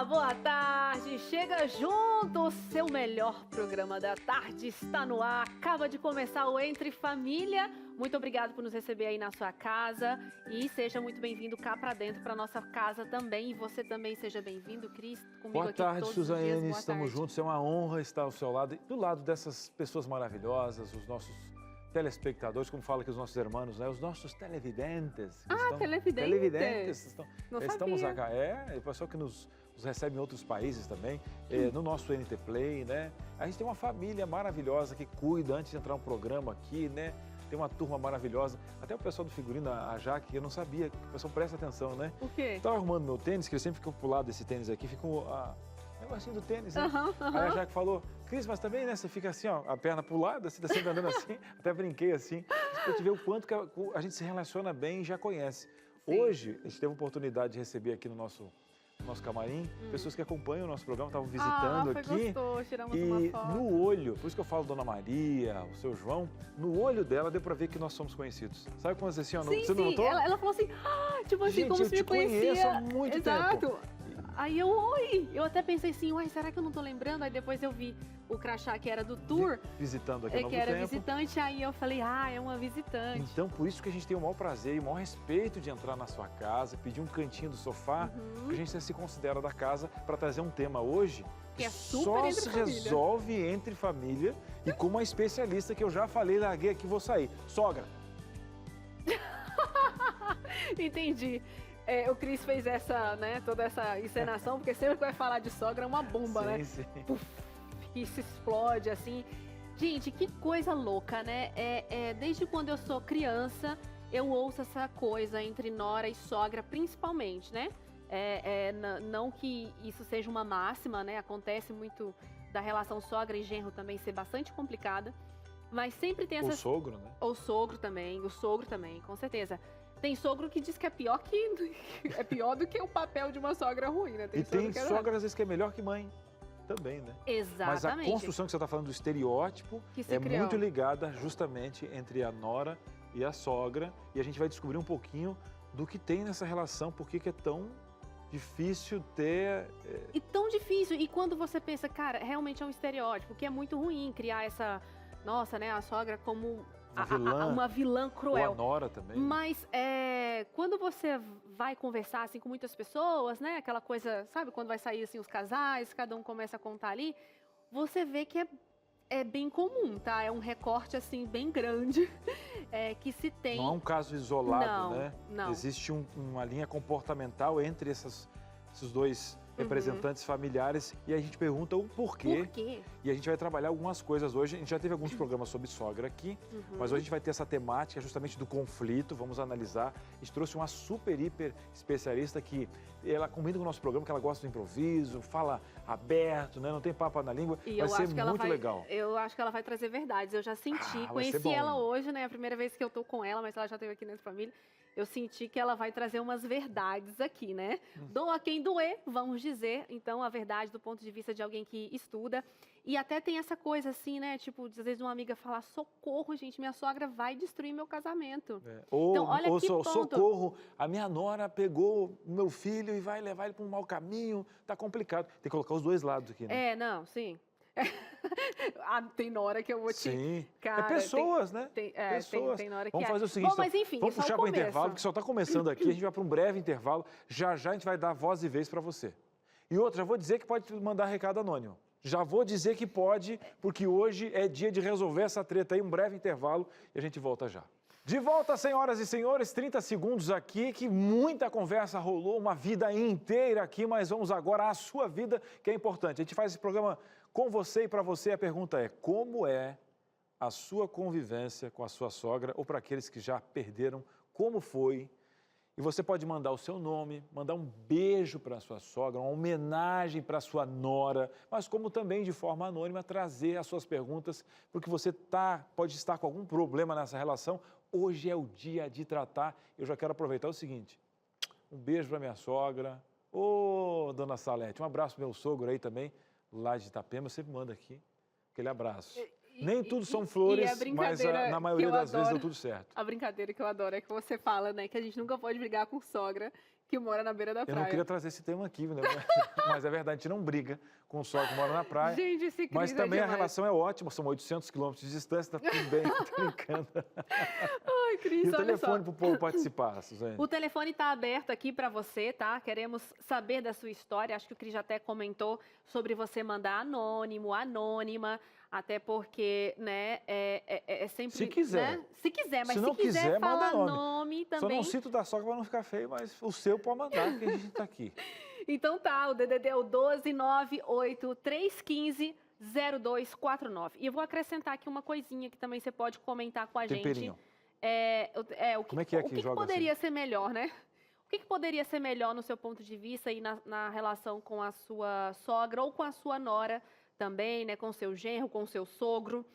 boa tarde! Chega junto, o seu melhor programa da tarde está no ar. Acaba de começar o Entre Família. Muito obrigado por nos receber aí na sua casa e seja muito bem-vindo cá para dentro, para nossa casa também. E você também seja bem-vindo, Cris, comigo boa aqui tarde, todos Suzane, os dias. Boa estamos tarde. juntos, é uma honra estar ao seu lado e do lado dessas pessoas maravilhosas, os nossos telespectadores, como fala aqui os nossos irmãos, né? Os nossos televidentes. Televidentes? Não estamos sabia. acá, o pessoal que nos recebe em outros países também, no nosso NT Play, né? A gente tem uma família maravilhosa que cuida antes de entrar um programa aqui, né? Tem uma turma maravilhosa, até o pessoal do figurino, a Jaque, eu não sabia, o pessoal presta atenção, né? O quê? Estava arrumando meu tênis, que eu sempre fico pro lado desse tênis aqui, fica o negocinho do tênis, né? Aí a Jaque falou, Cris, mas também, né, você fica assim, ó, a perna pro lado, assim, tá sempre andando assim, até brinquei assim, pra te ver o quanto que a gente se relaciona bem e já conhece. Sim. Hoje, a gente teve a oportunidade de receber aqui no nosso camarim, pessoas que acompanham o nosso programa, estavam visitando foi aqui. gostoso, tiramos E uma foto. no olho, por isso que eu falo Dona Maria, o seu João, no olho dela deu pra ver que nós somos conhecidos. Sabe como assim, ó, Sim, você não sim. notou? Ela falou assim, tipo assim, Gente, como eu se me te conheço conhecia. há muito Exato. tempo. Aí eu até pensei assim, uai, será que eu não tô lembrando? Aí depois eu vi o crachá que era do tour, Visitando aqui há Novo que era Tempo. visitante, aí eu falei, é uma visitante. Então, por isso que a gente tem o maior prazer e o maior respeito de entrar na sua casa, pedir um cantinho do sofá, porque a gente se considera da casa para trazer um tema hoje Que é super só entre se família. resolve entre família e com uma especialista que eu já falei, larguei aqui, vou sair. Sogra. Entendi. O Cris fez toda essa encenação, porque sempre que vai falar de sogra é uma bomba, né? Sim. Puf, que se explode, assim. Gente, que coisa louca, né? Desde quando eu sou criança, eu ouço essa coisa entre nora e sogra, principalmente, né? Não que isso seja uma máxima, né? Acontece muito da relação sogra e genro também ser bastante complicada, mas sempre tem essas... O sogro, né? O sogro também, com certeza. Tem sogro que diz que é pior do que o papel de uma sogra ruim, né? E tem sogra às vezes que é melhor que mãe também, né? Exatamente. Mas a construção que você está falando do estereótipo é muito ligada justamente entre a nora e a sogra. E a gente vai descobrir um pouquinho do que tem nessa relação, por que é tão difícil ter... E tão difícil. E quando você pensa, cara, realmente é um estereótipo, que é muito ruim criar essa... Nossa, né? A sogra como... uma vilã cruel. Ou a nora também. Mas quando você vai conversar assim com muitas pessoas, né? Aquela coisa, sabe? Quando vai sair assim os casais, cada um começa a contar ali, você vê que é bem comum, tá? É um recorte assim bem grande que se tem. Não é um caso isolado, né? Não. Existe uma linha comportamental entre esses dois representantes familiares e a gente pergunta o porquê. Por quê? E a gente vai trabalhar algumas coisas hoje. A gente já teve alguns programas sobre sogra aqui, mas hoje a gente vai ter essa temática justamente do conflito, vamos analisar. A gente trouxe uma super, hiper especialista que ela combina com o nosso programa, que ela gosta do improviso, fala aberto, né? Não tem papo na língua, E vai ser muito legal. Eu acho que ela vai trazer verdades, eu já senti, conheci ela hoje, né? É a primeira vez que eu tô com ela, mas ela já esteve aqui nessa família. Eu senti que ela vai trazer umas verdades aqui, né? Doa quem doer, vamos dizer. Então, a verdade do ponto de vista de alguém que estuda. E até tem essa coisa assim, né? Tipo, às vezes uma amiga fala, socorro, gente, minha sogra vai destruir meu casamento. Então, olha que ponto. Socorro, a minha nora pegou o meu filho e vai levar ele para um mau caminho, tá complicado. Tem que colocar os dois lados aqui, né? Não, sim. Tem nora que eu vou te... Sim, Cara, pessoas, né? Pessoas. Tem nora que Vamos fazer o seguinte, bom, mas enfim, vamos puxar para o intervalo, que só está começando aqui, a gente vai para um breve intervalo, já a gente vai dar voz e vez para você. E outra, já vou dizer que pode mandar recado anônimo. Já vou dizer que pode, porque hoje é dia de resolver essa treta aí, um breve intervalo e a gente volta já. De volta, senhoras e senhores, 30 segundos aqui, que muita conversa rolou, uma vida inteira aqui, mas vamos agora à sua vida, que é importante. A gente faz esse programa com você e para você a pergunta é, como é a sua convivência com a sua sogra ou para aqueles que já perderam, como foi? E você pode mandar o seu nome, mandar um beijo para a sua sogra, uma homenagem para a sua nora, mas como também de forma anônima trazer as suas perguntas, porque você pode estar com algum problema nessa relação. Hoje é o dia de tratar. Eu já quero aproveitar o seguinte, um beijo para minha sogra, dona Salete, um abraço para meu sogro aí também, lá de Itapema, você me manda aqui aquele abraço. Nem tudo são flores, mas na maioria das vezes deu tudo certo. A brincadeira que eu adoro é que você fala, né, que a gente nunca pode brigar com sogra, Que mora na beira da praia. Eu não queria trazer esse tema aqui, né? Mas é verdade, a gente não briga com o sogro que mora na praia. Gente, esse Cris mas também é a relação é ótima, são 800 quilômetros de distância, tá tudo bem, tô brincando. Ai, Cris, E o olha telefone só. para o povo participar, Suzane? O telefone está aberto aqui para você, tá? Queremos saber da sua história. Acho que o Cris já até comentou sobre você mandar anônimo, anônima, até porque, né, é sempre... Se quiser. Né? Se quiser, mas se não se quiser manda falar nome também. Só não cito da sogra para não ficar feio, mas o seu pode mandar, que a gente está aqui. Então tá, o DDD é o 12983150249. E eu vou acrescentar aqui uma coisinha que também você pode comentar com a Temperinho. gente. Como é que que poderia ser melhor, né? O que poderia ser melhor no seu ponto de vista e na relação com a sua sogra ou com a sua nora também, né? Com o seu genro, com o seu sogro.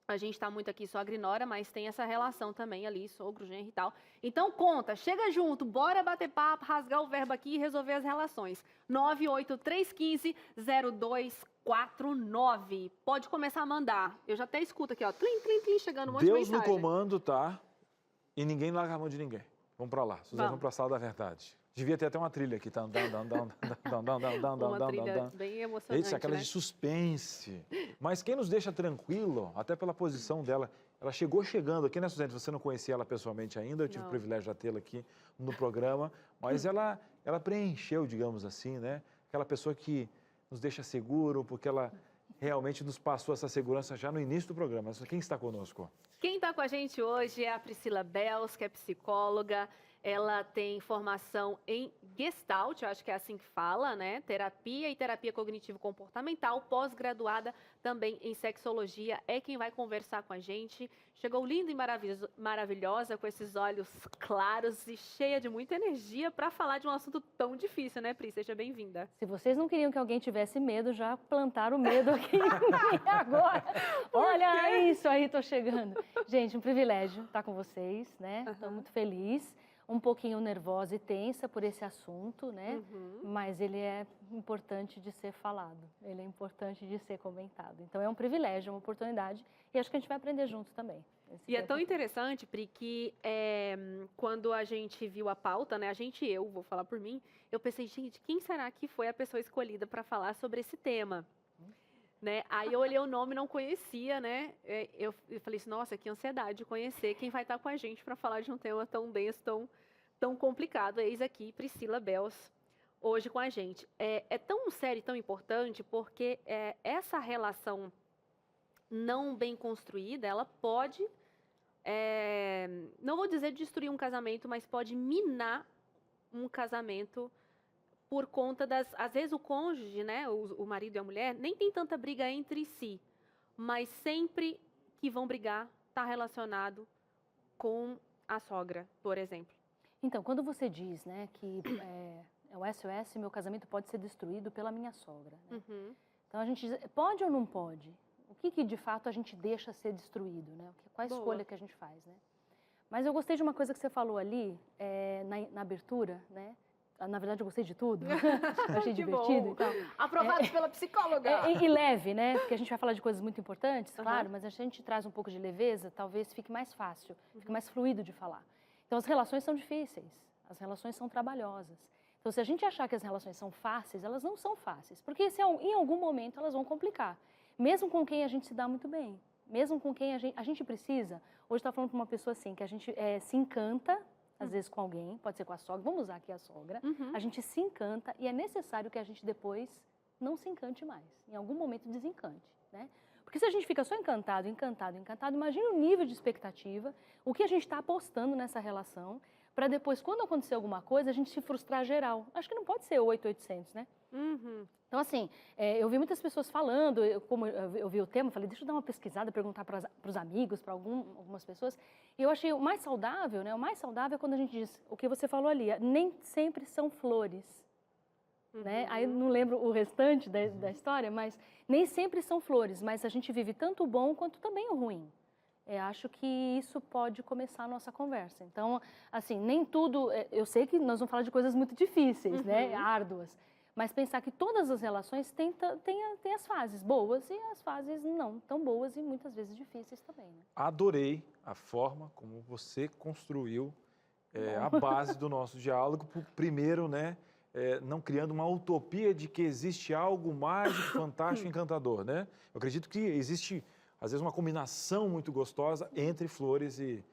A gente está muito aqui sogra e nora, mas tem essa relação também ali, sogro, genro e tal. Então conta, chega junto, bora bater papo, rasgar o verbo aqui e resolver as relações. 983150249. Pode começar a mandar. Eu já até escuto aqui, ó, tlim, tlim, tlim, chegando um monte de Deus mensagem. no comando, tá? E ninguém larga a mão de ninguém. Vamos para lá, Suzane, vamos para a sala da verdade. Devia ter até uma trilha aqui, tá? Uma trilha bem emocionante, Isso, aquela né? de suspense. Mas quem nos deixa tranquilo, até pela posição dela, ela chegou chegando aqui, né, Suzane? Você não conhecia ela pessoalmente ainda, eu tive o privilégio de tê-la aqui no programa, mas ela preencheu, digamos assim, né? Aquela pessoa que nos deixa seguro, porque ela realmente nos passou essa segurança já no início do programa. Quem está conosco? Quem está com a gente hoje é a Priscila Bels, que é psicóloga. Ela tem formação em Gestalt, eu acho que é assim que fala, né? Terapia e terapia cognitivo-comportamental, pós-graduada também em sexologia. É quem vai conversar com a gente. Chegou linda e maravilhosa, com esses olhos claros e cheia de muita energia para falar de um assunto tão difícil, né, Pri? Seja bem-vinda. Se vocês não queriam que alguém tivesse medo, já plantaram o medo aqui em mim agora. Olha isso aí, tô chegando. Gente, um privilégio estar com vocês, né? Estou muito feliz. Um pouquinho nervosa e tensa por esse assunto, né? Mas ele é importante de ser falado, ele é importante de ser comentado. Então é um privilégio, é uma oportunidade e acho que a gente vai aprender juntos também. E é tão interessante, Pri, que quando a gente viu a pauta, né? Eu vou falar por mim, eu pensei, gente, quem será que foi a pessoa escolhida para falar sobre esse tema? Né? Aí eu olhei o nome, não conhecia, né? Eu falei assim, nossa, que ansiedade de conhecer quem vai estar com a gente para falar de um tema tão denso, tão complicado. Eis aqui, Priscila Bels, hoje com a gente. É tão sério e tão importante porque essa relação não bem construída, ela pode, não vou dizer destruir um casamento, mas pode minar um casamento por conta às vezes o cônjuge, né, o marido e a mulher, nem tem tanta briga entre si, mas sempre que vão brigar, está relacionado com a sogra, por exemplo. Então, quando você diz, né, que é o SOS, meu casamento pode ser destruído pela minha sogra. Né? Então, a gente diz, pode ou não pode? O que de fato a gente deixa ser destruído, né? Qual a escolha que a gente faz, né? Mas eu gostei de uma coisa que você falou ali, na abertura, né? Na verdade, eu gostei de tudo. Eu achei divertido e tal. Aprovado pela psicóloga. E leve, né? Porque a gente vai falar de coisas muito importantes, claro, mas a gente traz um pouco de leveza, talvez fique mais fácil, fique mais fluido de falar. Então, as relações são difíceis, as relações são trabalhosas. Então, se a gente achar que as relações são fáceis, elas não são fáceis, porque em algum momento elas vão complicar. Mesmo com quem a gente se dá muito bem, mesmo com quem a gente precisa. Hoje, está falando para uma pessoa assim, que a gente se encanta, às vezes com alguém, pode ser com a sogra, vamos usar aqui a sogra, a gente se encanta e é necessário que a gente depois não se encante mais, em algum momento desencante, né? Porque se a gente fica só encantado, imagina o nível de expectativa, o que a gente está apostando nessa relação, para depois, quando acontecer alguma coisa, a gente se frustrar geral. Acho que não pode ser 800, né? Então, assim, eu vi muitas pessoas falando, como eu vi o tema, falei, deixa eu dar uma pesquisada, perguntar para os amigos, para algumas pessoas. E eu achei o mais saudável, né? O mais saudável é quando a gente diz o que você falou ali, nem sempre são flores. Né? Aí não lembro o restante da história, mas nem sempre são flores, mas a gente vive tanto o bom quanto também o ruim. Acho que isso pode começar a nossa conversa. Então, assim, nem tudo... Eu sei que nós vamos falar de coisas muito difíceis, né? Árduas. Mas pensar que todas as relações têm as fases boas e as fases não tão boas e muitas vezes difíceis também. Né? Adorei a forma como você construiu a base do nosso diálogo. Primeiro, né, não criando uma utopia de que existe algo mágico, fantástico, encantador, né? Eu acredito que existe, às vezes, uma combinação muito gostosa entre flores e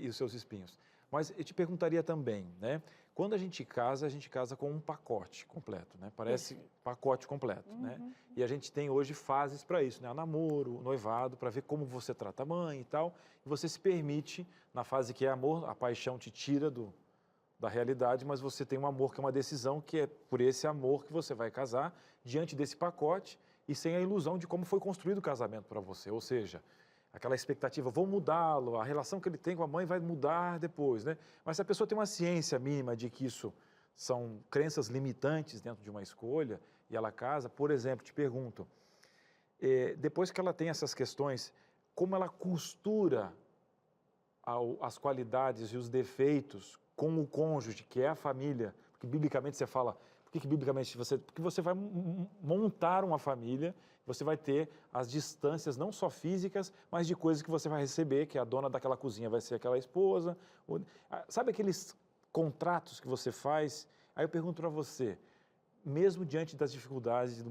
os seus espinhos. Mas eu te perguntaria também, né? Quando a gente casa com um pacote completo, né? Parece pacote completo, né? E a gente tem hoje fases para isso, né? O namoro, o noivado, para ver como você trata a mãe e tal. E você se permite, na fase que é amor, a paixão te tira da realidade, mas você tem um amor que é uma decisão, que é por esse amor que você vai casar, diante desse pacote e sem a ilusão de como foi construído o casamento para você. Ou seja, aquela expectativa, vou mudá-lo, a relação que ele tem com a mãe vai mudar depois, né? Mas se a pessoa tem uma ciência mínima de que isso são crenças limitantes dentro de uma escolha e ela casa, por exemplo, te pergunto, depois que ela tem essas questões, como ela costura as qualidades e os defeitos com o cônjuge, que é a família, porque biblicamente você fala, por que biblicamente porque você vai montar uma família, você vai ter as distâncias não só físicas, mas de coisas que você vai receber, que a dona daquela cozinha vai ser aquela esposa. Sabe aqueles contratos que você faz? Aí eu pergunto para você, mesmo diante das dificuldades, do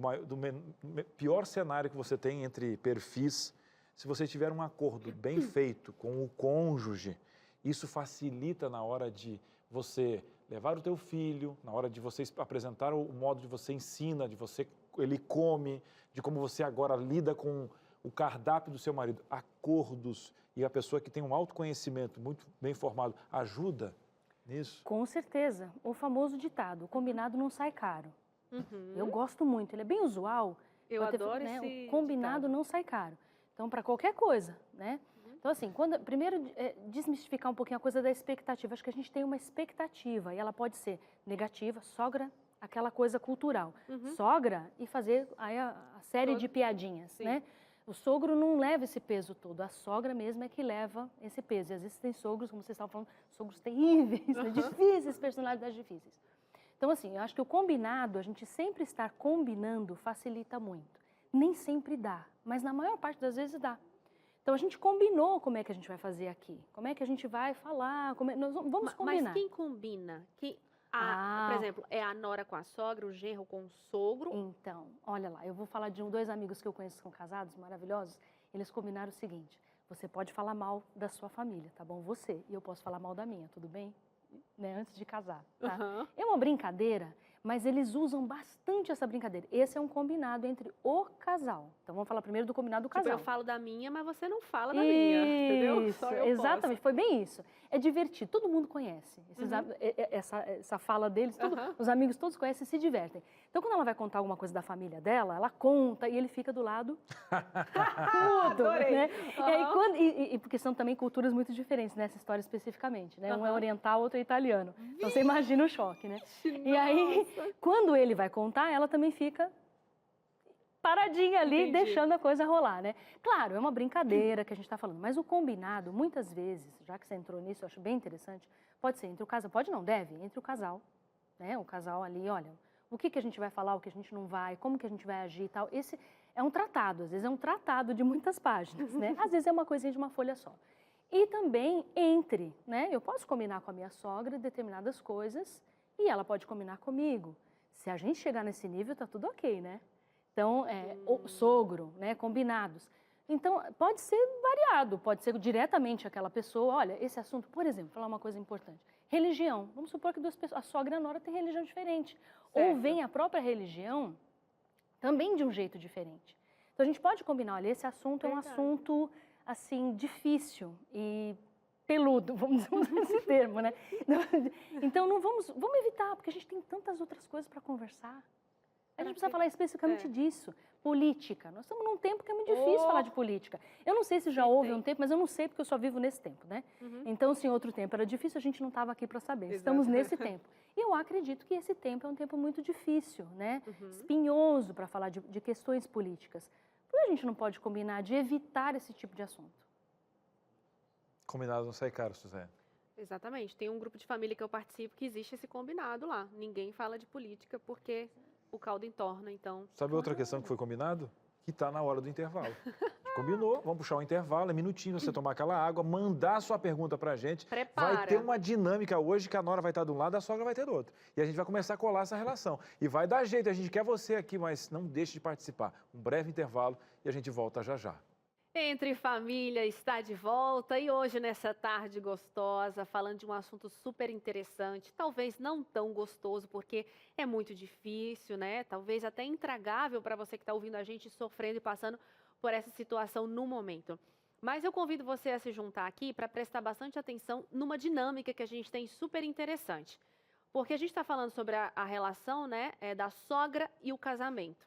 pior cenário que você tem entre perfis, se você tiver um acordo bem feito com o cônjuge, isso facilita na hora de você levar o teu filho, na hora de você apresentar o modo de você ensina, ele come, de como você agora lida com o cardápio do seu marido, acordos, e a pessoa que tem um autoconhecimento muito bem formado ajuda nisso? Com certeza. O famoso ditado, o combinado não sai caro. Eu gosto muito, ele é bem usual. Eu adoro esse o combinado ditado. não sai caro. Então, para qualquer coisa, né? Então, assim, primeiro, desmistificar um pouquinho a coisa da expectativa. Acho que a gente tem uma expectativa e ela pode ser negativa, sogra, aquela coisa cultural. Sogra e fazer aí a série de piadinhas, né? O sogro não leva esse peso todo, a sogra mesmo é que leva esse peso. E às vezes tem sogros, como vocês estavam falando, sogros terríveis, né? Difíceis, personalidades difíceis. Então, assim, eu acho que o combinado, a gente sempre estar combinando facilita muito. Nem sempre dá, mas na maior parte das vezes dá. Então, a gente combinou como é que a gente vai fazer aqui, como é que a gente vai falar, nós vamos combinar. Mas quem combina? Por exemplo, é a nora com a sogra, o genro com o sogro? Então, olha lá, eu vou falar de dois amigos que eu conheço que são casados, maravilhosos. Eles combinaram o seguinte, você pode falar mal da sua família, tá bom? Você, e eu posso falar mal da minha, tudo bem? Né? Antes de casar, tá? É uma brincadeira, mas eles usam bastante essa brincadeira. Esse é um combinado entre o casal. Então, vamos falar primeiro do combinado do casal. Eu falo da minha, mas você não fala da minha, entendeu? Isso, exatamente, foi bem isso. É divertido, todo mundo conhece essa fala deles, os amigos todos conhecem e se divertem. Então, quando ela vai contar alguma coisa da família dela, ela conta e ele fica do lado mudo, né? E aí, porque são também culturas muito diferentes nessa história especificamente, né? Um é oriental, outro é italiano. Então, você imagina o choque, né? E aí, quando ele vai contar, ela também fica paradinha ali, deixando a coisa rolar, né? Claro, é uma brincadeira que a gente está falando, mas o combinado, muitas vezes, já que você entrou nisso, eu acho bem interessante, pode ser entre o casal, pode não, deve, entre o casal, né? O casal ali, olha, o que a gente vai falar, o que a gente não vai, como que a gente vai agir e tal. Esse é um tratado, às vezes é um tratado de muitas páginas, né? Às vezes é uma coisinha de uma folha só. E também entre, né? Eu posso combinar com a minha sogra determinadas coisas e ela pode combinar comigo. Se a gente chegar nesse nível, tá tudo ok, né? Então, o sogro, né, combinados. Então, pode ser variado, pode ser diretamente aquela pessoa, olha, esse assunto, por exemplo, falar uma coisa importante, religião. Vamos supor que duas pessoas, a sogra e a nora têm religião diferente. Certo. Ou vem a própria religião também de um jeito diferente. Então, a gente pode combinar, olha, esse assunto é um assunto, assim, difícil e peludo, vamos usar esse termo, né? Então, vamos evitar, porque a gente tem tantas outras coisas para conversar. A gente precisa falar especificamente disso. Política. Nós estamos num tempo que é muito difícil falar de política. Eu não sei se já houve um tempo, mas eu não sei porque eu só vivo nesse tempo, né? Então, se em outro tempo era difícil, a gente não estava aqui para saber. Estamos nesse tempo. E eu acredito que esse tempo é um tempo muito difícil, né? Espinhoso para falar de questões políticas. Por que a gente não pode combinar de evitar esse tipo de assunto? Combinado não sai caro, Suzane. Exatamente. Tem um grupo de família que eu participo que existe esse combinado lá. Ninguém fala de política porque o caldo entorna, então... Sabe outra questão que foi combinado? Que está na hora do intervalo. Combinou, vamos puxar um intervalo, é minutinho você tomar aquela água, mandar a sua pergunta pra gente. Prepara. Vai ter uma dinâmica hoje que a nora vai estar de um lado, a sogra vai ter do outro. E a gente vai começar a colar essa relação. E vai dar jeito, a gente quer você aqui, mas não deixe de participar. Um breve intervalo e a gente volta já já. Entre Família está de volta e hoje nessa tarde gostosa, falando de um assunto super interessante, talvez não tão gostoso porque é muito difícil, né? Talvez até intragável para você que está ouvindo a gente sofrendo e passando por essa situação no momento. Mas eu convido você a se juntar aqui para prestar bastante atenção numa dinâmica que a gente tem super interessante. Porque a gente está falando sobre a relação, né, da sogra e o casamento.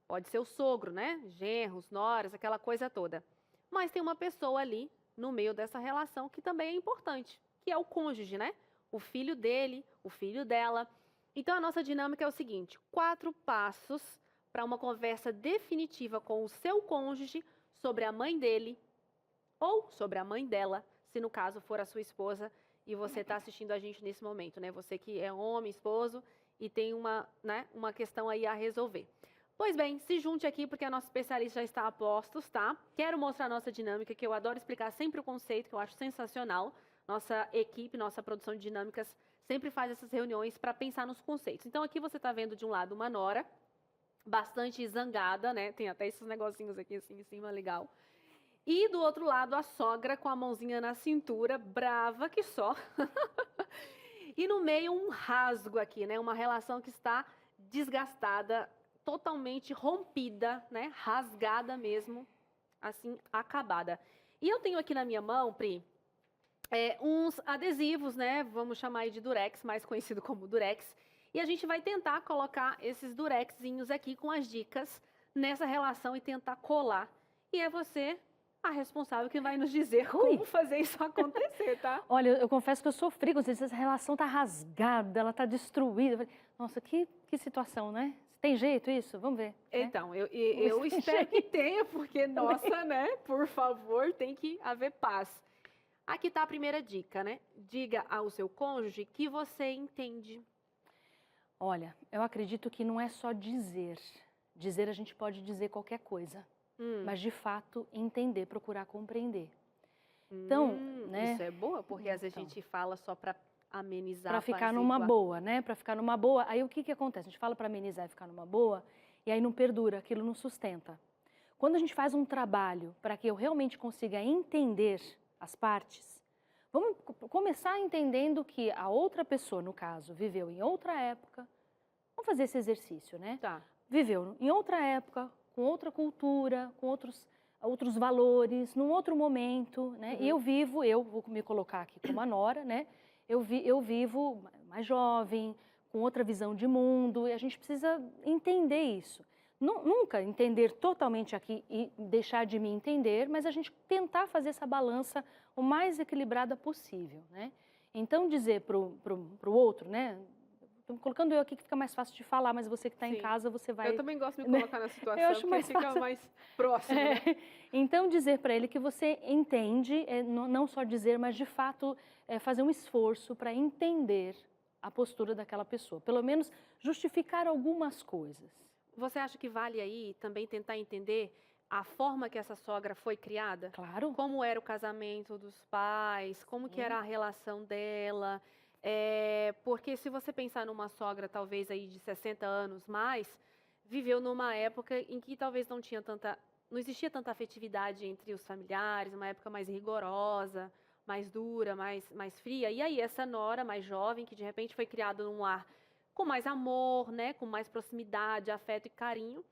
Pode ser o sogro, né? Genros, noras, aquela coisa toda. Mas tem uma pessoa ali no meio dessa relação que também é importante, que é o cônjuge, né? O filho dele, o filho dela. Então a nossa dinâmica é o seguinte: 4 passos para uma conversa definitiva com o seu cônjuge sobre a mãe dele ou sobre a mãe dela, se no caso for a sua esposa e você está assistindo a gente nesse momento, né? Você que é homem, esposo e tem uma questão aí a resolver. Pois bem, se junte aqui porque a nossa especialista já está a postos, tá? Quero mostrar a nossa dinâmica, que eu adoro explicar sempre o conceito, que eu acho sensacional. Nossa equipe, nossa produção de dinâmicas sempre faz essas reuniões para pensar nos conceitos. Então aqui você está vendo de um lado uma nora, bastante zangada, né? Tem até esses negocinhos aqui assim em cima, legal. E do outro lado a sogra com a mãozinha na cintura, brava que só. E no meio um rasgo aqui, né? Uma relação que está desgastada, totalmente rompida, né? Rasgada mesmo, assim, acabada. E eu tenho aqui na minha mão, Pri, uns adesivos, né? Vamos chamar aí de durex, mais conhecido como durex. E a gente vai tentar colocar esses durexzinhos aqui com as dicas nessa relação e tentar colar. E é você a responsável que vai nos dizer como fazer isso acontecer, tá? Olha, eu confesso que eu sofri com isso. Essa relação tá rasgada, ela tá destruída. Nossa, que situação, né? Tem jeito isso? Vamos ver. Então, eu espero que tenha, porque, nossa, né? Por favor, tem que haver paz. Aqui tá a primeira dica, né? Diga ao seu cônjuge que você entende. Olha, eu acredito que não é só dizer. Dizer a gente pode dizer qualquer coisa. Mas, de fato, entender, procurar compreender. Então, né? Isso é boa, porque às vezes a gente fala só para amenizar. Para ficar numa boa, né? Para ficar numa boa. Aí o que acontece? A gente fala para amenizar e ficar numa boa, e aí não perdura, aquilo não sustenta. Quando a gente faz um trabalho para que eu realmente consiga entender as partes, vamos começar entendendo que a outra pessoa, no caso, viveu em outra época. Vamos fazer esse exercício, né? Tá. Viveu em outra época, com outra cultura, com outros valores, num outro momento, né? E eu vou me colocar aqui como a nora, né? Eu vivo mais jovem, com outra visão de mundo, e a gente precisa entender isso. Nunca entender totalmente aqui e deixar de me entender, mas a gente tentar fazer essa balança o mais equilibrada possível, né? Então, dizer pro outro, né? Estou colocando eu aqui que fica mais fácil de falar, mas você que está em casa, você vai... Eu também gosto de me colocar na situação, eu acho mais fica fácil. mais próximo, né? Então, dizer para ele que você entende, não só dizer, mas de fato fazer um esforço para entender a postura daquela pessoa. Pelo menos justificar algumas coisas. Você acha que vale aí também tentar entender a forma que essa sogra foi criada? Claro. Como era o casamento dos pais, como que era a relação dela... porque se você pensar numa sogra talvez aí de 60 anos mais, viveu numa época em que talvez não existia tanta afetividade entre os familiares, uma época mais rigorosa, mais dura, mais fria. E aí essa nora mais jovem, que de repente foi criada num lar com mais amor, né, com mais proximidade, afeto e carinho,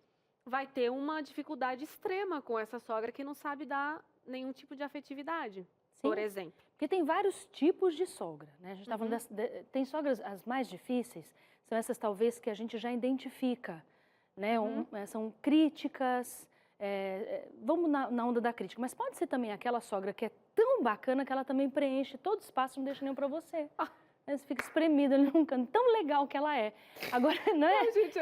vai ter uma dificuldade extrema com essa sogra que não sabe dar nenhum tipo de afetividade. Sim. Por exemplo. Porque tem vários tipos de sogra, né? A gente está falando tem sogras, as mais difíceis, são essas talvez que a gente já identifica, né? São críticas, vamos na onda da crítica, mas pode ser também aquela sogra que é tão bacana que ela também preenche todo o espaço, não deixa nenhum para você. Você fica espremida ali num canto, tão legal que ela é. Agora, não é? Ai, gente,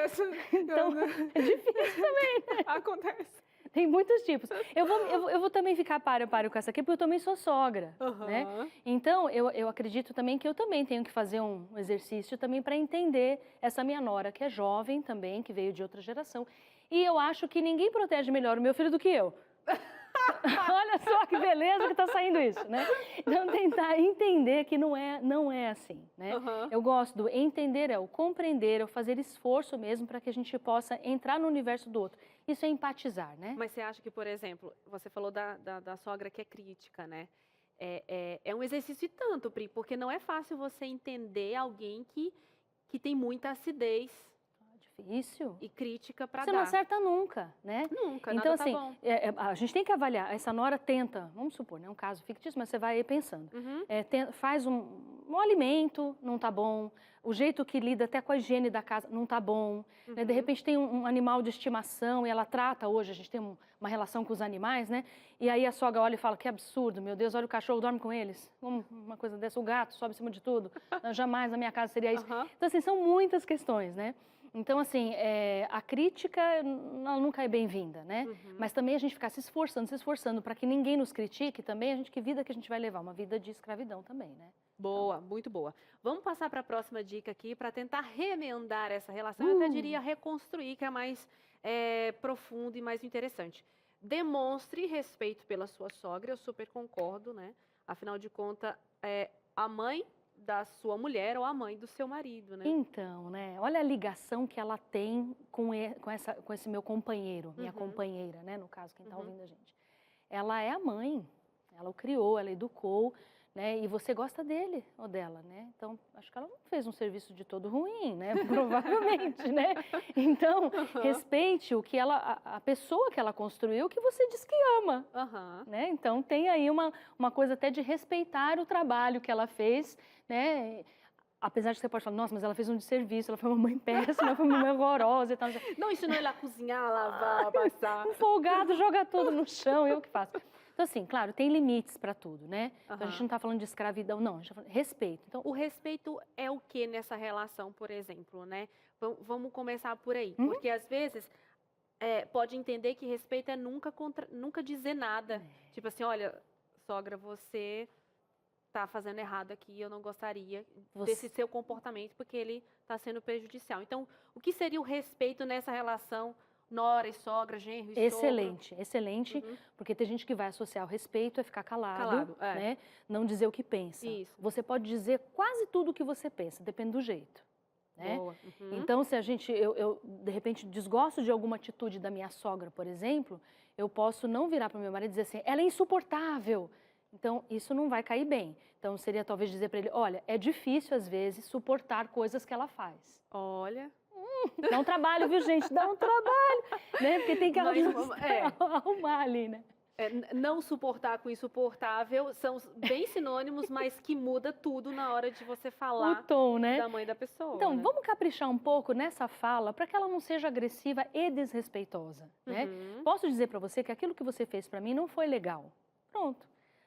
então, é difícil também, né? Acontece. Tem muitos tipos. Eu vou também ficar páreo com essa aqui, porque eu também sou sogra, né? Então, eu acredito também que eu também tenho que fazer um exercício também para entender essa minha nora, que é jovem também, que veio de outra geração. E eu acho que ninguém protege melhor o meu filho do que eu. Olha só que beleza que tá saindo isso, né? Então, tentar entender que não é assim, né? Uhum. Eu gosto do entender, é o compreender, é o fazer esforço mesmo para que a gente possa entrar no universo do outro. Isso é empatizar, né? Mas você acha que, por exemplo, você falou da sogra que é crítica, né? É um exercício e tanto, Pri, porque não é fácil você entender alguém que tem muita acidez Difícil. e crítica para Você dar. não acerta nunca, né? Nunca, então, nada assim, tá bom. A gente tem que avaliar. Essa nora tenta, vamos supor, né, um caso fictício, mas você vai aí pensando. Uhum. Faz um alimento, não tá bom. O jeito que lida até com a higiene da casa não tá bom. Né? De repente tem um animal de estimação e ela trata, hoje a gente tem uma relação com os animais, né? E aí a sogra olha e fala, que absurdo, meu Deus, olha o cachorro, dorme com eles. Uma coisa dessa, o gato sobe em cima de tudo. Jamais na minha casa seria isso. Uhum. Então, assim, são muitas questões, né? Então, assim, a crítica ela nunca é bem-vinda, né? Uhum. Mas também a gente ficar se esforçando para que ninguém nos critique, também que vida que a gente vai levar? Uma vida de escravidão também, né? Boa, muito boa. Vamos passar para a próxima dica aqui para tentar remendar essa relação. Eu até diria reconstruir, que é mais profundo e mais interessante. Demonstre respeito pela sua sogra, eu super concordo, né? Afinal de contas, a mãe da sua mulher ou a mãe do seu marido, né? Então, né? Olha a ligação que ela tem com esse meu companheiro, minha companheira, né? No caso, quem está ouvindo a gente. Ela é a mãe, ela o criou, ela educou, né? E você gosta dele ou dela, né? Então, acho que ela não fez um serviço de todo ruim, né? Provavelmente, né? Então, respeite o que a pessoa que ela construiu, que você diz que ama, né? Então, tem aí uma coisa até de respeitar o trabalho que ela fez, né? Apesar de que você pode falar, nossa, mas ela fez um desserviço, ela foi uma mãe péssima, ela foi uma mãe horrorosa e tal. Não ensinou ele a cozinhar, a lavar, a passar. Um folgado, joga tudo no chão, eu que faço. Então, assim, claro, tem limites para tudo, né? Então, a gente não está falando de escravidão, não, a gente está falando de respeito. Então, o respeito é o que nessa relação, por exemplo, né? Vamos começar por aí, porque às vezes pode entender que respeito é nunca dizer nada. Tipo assim, olha, sogra, você tá fazendo errado aqui, eu não gostaria desse seu comportamento, porque ele está sendo prejudicial. Então, o que seria o respeito nessa relação nora e sogra, genro e excelente, sogro? Excelente, porque tem gente que vai associar o respeito a ficar calado, né? Não dizer o que pensa. Isso. Você pode dizer quase tudo o que você pensa, depende do jeito. Né? Boa. Então, se eu de repente desgosto de alguma atitude da minha sogra, por exemplo, eu posso não virar para o meu marido e dizer assim, ela é insuportável. Então, isso não vai cair bem. Então, seria talvez dizer para ele, olha, é difícil às vezes suportar coisas que ela faz. Olha. Dá um trabalho, viu, gente? Dá um trabalho, né? Porque tem que arrumar ali, né? Não suportar com insuportável são bem sinônimos, mas que muda tudo na hora de você falar o tom, né? da mãe da pessoa. Então, né? Vamos caprichar um pouco nessa fala para que ela não seja agressiva e desrespeitosa, né? Posso dizer para você que aquilo que você fez para mim não foi legal. Pronto.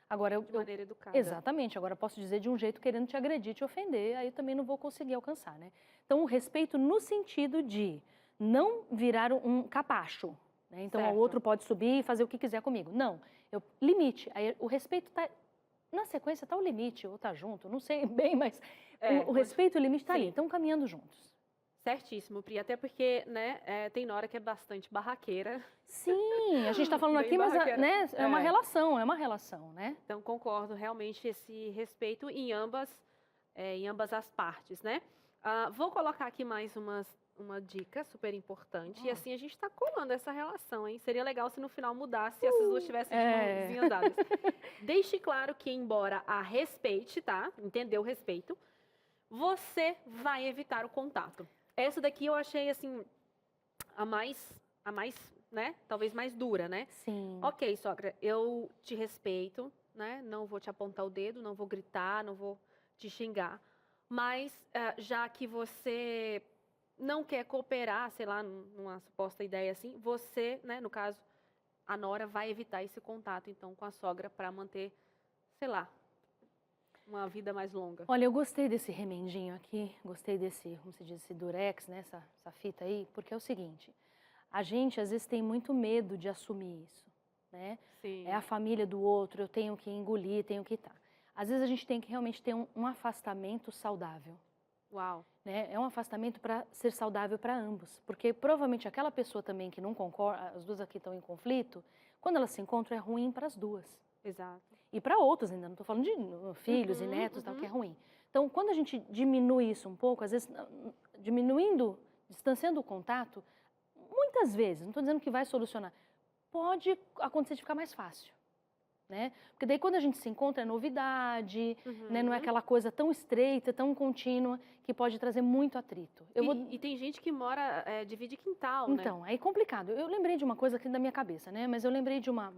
Agora, de maneira educada. Exatamente. Agora, posso dizer de um jeito querendo te agredir, te ofender, aí eu também não vou conseguir alcançar, né? Então, o respeito no sentido de não virar um capacho, né? Então, o outro pode subir e fazer o que quiser comigo. Não. Limite. Aí, o respeito está... Na sequência está o limite, ou está junto, não sei bem, mas o respeito e o limite está ali. Estão caminhando juntos. Certíssimo, Pri. Até porque, né, tem nora que é bastante barraqueira. Sim, a gente está falando aqui, mas né, é uma relação, né? Então, concordo, realmente, esse respeito em ambas as partes, né? Vou colocar aqui mais uma dica super importante. E assim a gente está colando essa relação, hein? Seria legal se no final mudasse, se essas duas tivessem de mãozinhas dadas. Deixe claro que, embora a respeite, tá? Entendeu o respeito, você vai evitar o contato. Essa daqui eu achei, assim, a mais, né? Talvez mais dura, né? Sim. Ok, sogra, eu te respeito, né? Não vou te apontar o dedo, não vou gritar, não vou te xingar. Mas, já que você não quer cooperar, sei lá, numa suposta ideia assim, você, né, no caso, a nora vai evitar esse contato, então, com a sogra para manter, sei lá, uma vida mais longa. Olha, eu gostei desse remendinho aqui, gostei desse, como se diz, esse durex, né, essa fita aí, porque é o seguinte, a gente às vezes tem muito medo de assumir isso, né? Sim. É a família do outro, eu tenho que engolir, tenho que estar. Às vezes a gente tem que realmente ter um afastamento saudável, Uau. Né? É um afastamento para ser saudável para ambos. Porque provavelmente aquela pessoa também que não concorda, as duas aqui estão em conflito, quando elas se encontram é ruim para as duas. Exato. E para outros ainda, não estou falando de filhos e netos, tal, que é ruim. Então, quando a gente diminui isso um pouco, às vezes distanciando o contato, muitas vezes, não estou dizendo que vai solucionar, pode acontecer de ficar mais fácil. Né? Porque daí quando a gente se encontra é novidade, né? Não é aquela coisa tão estreita, tão contínua, que pode trazer muito atrito. E tem gente que mora, divide quintal, então, né? é complicado. Eu lembrei de uma coisa aqui da minha cabeça, né? Mas eu lembrei de uma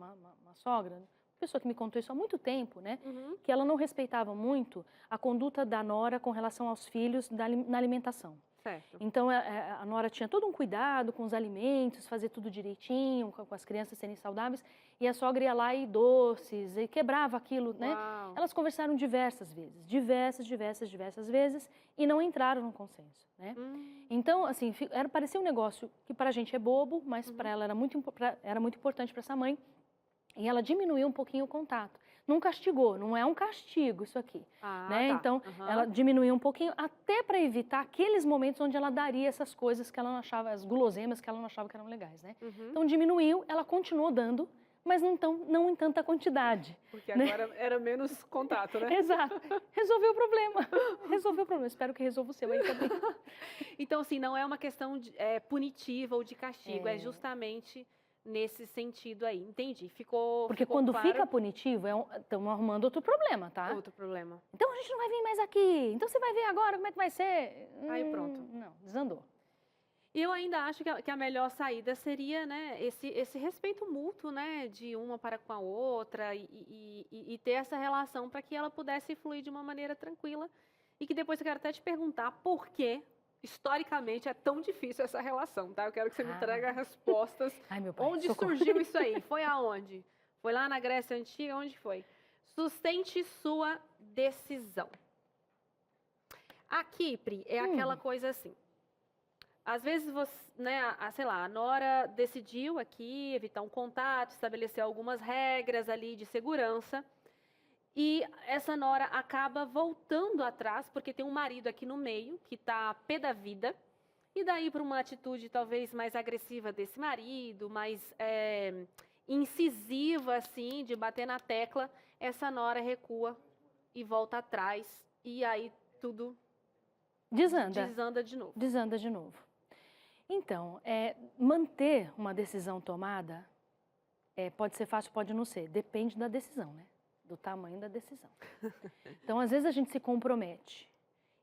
sogra, uma pessoa que me contou isso há muito tempo, né? Que ela não respeitava muito a conduta da nora com relação aos filhos na alimentação. Certo. Então, a nora tinha todo um cuidado com os alimentos, fazer tudo direitinho, com as crianças serem saudáveis, e a sogra ia lá e doces, e quebrava aquilo, né? Uau. Elas conversaram diversas vezes, e não entraram no consenso, né? Então, assim, parecia um negócio que para a gente é bobo, mas para ela era muito importante para essa mãe, e ela diminuiu um pouquinho o contato. Não castigou, não é um castigo isso aqui. Né? Tá. Então, ela diminuiu um pouquinho, até para evitar aqueles momentos onde ela daria essas coisas que ela não achava, as guloseimas que ela não achava que eram legais. Né? Então, diminuiu, ela continuou dando, mas não em tanta quantidade. Porque né? agora era menos contato, né? Exato. Resolveu o problema. Resolveu o problema. Espero que resolva o seu aí também. Então, assim, não é uma questão punitiva ou de castigo, é justamente nesse sentido aí. Entendi. Porque quando claro. fica punitivo, estamos arrumando outro problema, tá? Outro problema. Então a gente não vai vir mais aqui. Então você vai ver agora como é que vai ser. Aí pronto. Não, desandou. E eu ainda acho que a melhor saída seria, né, esse respeito mútuo, né, de uma para com a outra e ter essa relação para que ela pudesse fluir de uma maneira tranquila. E que depois eu quero até te perguntar por que historicamente é tão difícil essa relação, tá? Eu quero que você me traga respostas. Ai, meu pai, onde socorro. surgiu isso aí? Foi aonde? Foi lá na Grécia Antiga? Onde foi? Sustente sua decisão. Aqui, Pri, é aquela coisa assim. Às vezes, sei lá, a nora decidiu aqui evitar um contato, estabelecer algumas regras ali de segurança. E essa nora acaba voltando atrás, porque tem um marido aqui no meio, que está pé da vida. E daí, por uma atitude talvez mais agressiva desse marido, mais incisiva, assim, de bater na tecla, essa nora recua e volta atrás. E aí tudo desanda de novo. Desanda de novo. Então, manter uma decisão tomada pode ser fácil, pode não ser. Depende da decisão, né? Do tamanho da decisão. Então, às vezes a gente se compromete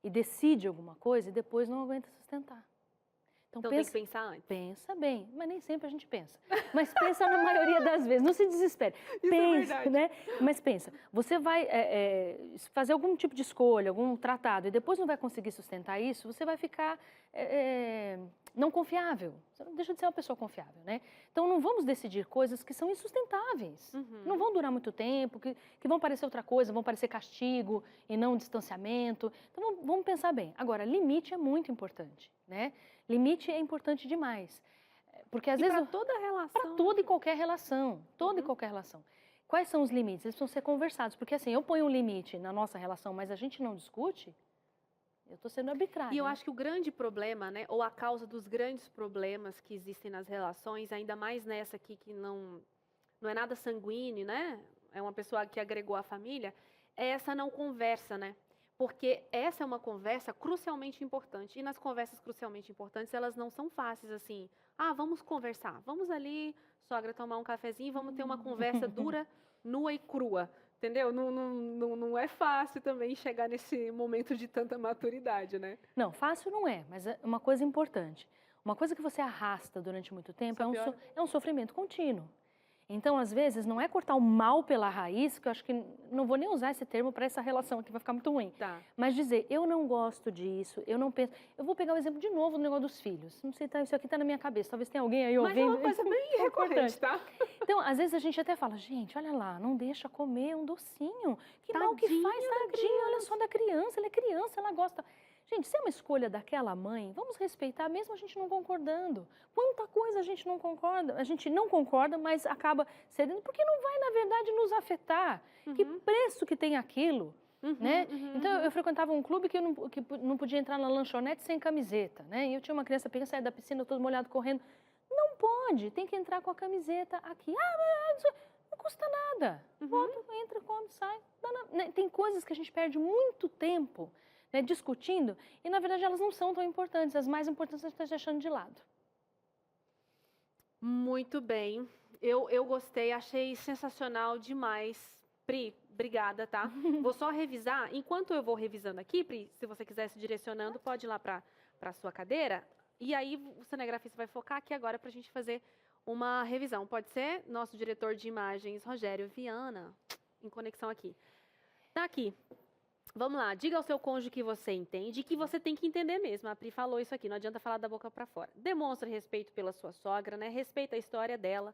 e decide alguma coisa e depois não aguenta sustentar. Então tem que pensar antes. Pensa bem, mas nem sempre a gente pensa. Mas pensa na maioria das vezes, não se desespere. Isso pensa, é verdade. Né? Mas pensa, você vai fazer algum tipo de escolha, algum tratado, e depois não vai conseguir sustentar isso, você vai ficar não confiável. Você não deixa de ser uma pessoa confiável, né? Então não vamos decidir coisas que são insustentáveis, que não vão durar muito tempo, que vão parecer outra coisa, vão parecer castigo e não distanciamento. Então vamos pensar bem. Agora, limite é muito importante, né? Limite é importante demais. Porque às vezes. Para toda relação. Para toda e qualquer relação. Toda e qualquer relação. Quais são os limites? Eles precisam ser conversados. Porque assim, eu ponho um limite na nossa relação, mas a gente não discute, eu estou sendo arbitrária. E eu acho que o grande problema, né, ou a causa dos grandes problemas que existem nas relações, ainda mais nessa aqui que não é nada sanguíneo, né? É uma pessoa que agregou a família, é essa não conversa, né? Porque essa é uma conversa crucialmente importante. E nas conversas crucialmente importantes, elas não são fáceis assim. Vamos conversar. Vamos ali, sogra, tomar um cafezinho e vamos ter uma conversa dura, nua e crua. Entendeu? Não é fácil também chegar nesse momento de tanta maturidade, né? Não, fácil não é, mas é uma coisa importante. Uma coisa que você arrasta durante muito tempo é um sofrimento contínuo. Então, às vezes, não é cortar o mal pela raiz, que eu acho que não vou nem usar esse termo para essa relação aqui, vai ficar muito ruim. Tá. Mas dizer, eu não gosto disso, eu não penso... Eu vou pegar o exemplo de novo do negócio dos filhos. Não sei, isso aqui está na minha cabeça, talvez tenha alguém aí ouvindo. Mas é uma coisa bem recorrente, tá? Então, às vezes a gente até fala, gente, olha lá, não deixa comer um docinho. Que mal que faz, tadinho, olha só da criança, ela é criança, ela gosta... Gente, se é uma escolha daquela mãe, vamos respeitar, mesmo a gente não concordando. Quanta coisa a gente não concorda, mas acaba cedendo, porque não vai, na verdade, nos afetar. Que preço que tem aquilo, né? Então, eu frequentava um clube que não podia entrar na lanchonete sem camiseta, né? E eu tinha uma criança pequena, saía da piscina, todo molhado, correndo. Não pode, tem que entrar com a camiseta aqui. Não custa nada. Bota, entra, come, sai. Tem coisas que a gente perde muito tempo, né, discutindo, e na verdade elas não são tão importantes. As mais importantes a gente está deixando de lado. Muito bem. Eu gostei, achei sensacional demais. Pri, obrigada, tá? Vou só revisar. Enquanto eu vou revisando aqui, Pri, se você quiser se direcionando, pode ir lá para a sua cadeira. E aí o cinegrafista vai focar aqui agora para a gente fazer uma revisão. Pode ser? Nosso diretor de imagens, Rogério Viana, em conexão aqui. Tá aqui. Vamos lá. Diga ao seu cônjuge que você entende e que você tem que entender mesmo. A Pri falou isso aqui, não adianta falar da boca para fora. Demonstre respeito pela sua sogra, né? Respeita a história dela.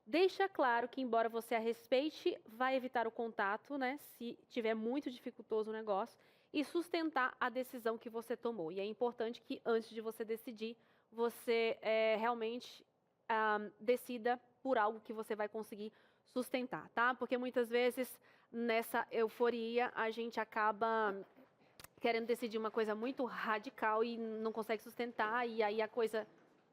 Deixa claro que, embora você a respeite, vai evitar o contato, né? Se tiver muito dificultoso o negócio. E sustentar a decisão que você tomou. E é importante que, antes de você decidir, você realmente decida por algo que você vai conseguir sustentar, tá? Porque muitas vezes, nessa euforia, a gente acaba querendo decidir uma coisa muito radical e não consegue sustentar, e aí a coisa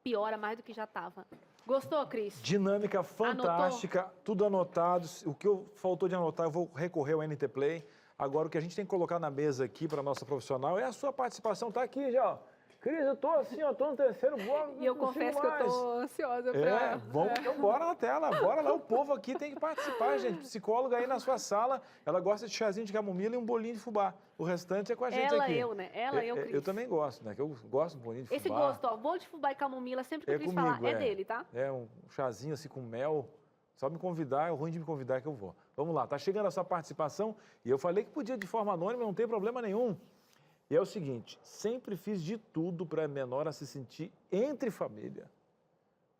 piora mais do que já estava. Gostou, Cris? Dinâmica fantástica, tudo anotado. O que faltou de anotar, eu vou recorrer ao NT Play. Agora, o que a gente tem que colocar na mesa aqui para a nossa profissional é a sua participação. Tá aqui já, ó. Cris, eu tô assim, ó, tô no terceiro bloco. E eu confesso que eu tô ansiosa pra... Vamos, então bora na tela, bora lá. O povo aqui tem que participar, gente. Psicóloga aí na sua sala, ela gosta de chazinho de camomila e um bolinho de fubá. O restante é com a gente aqui. Cris. Eu também gosto, né? Que eu gosto de bolinho de fubá. Esse gosto, ó, bolo de fubá e camomila, sempre que o Cris falar, é dele, tá? É, um chazinho assim com mel. Só me convidar, é ruim de me convidar que eu vou. Vamos lá, tá chegando a sua participação. E eu falei que podia de forma anônima, não tem problema nenhum. E é o seguinte, sempre fiz de tudo para a menor se sentir entre família.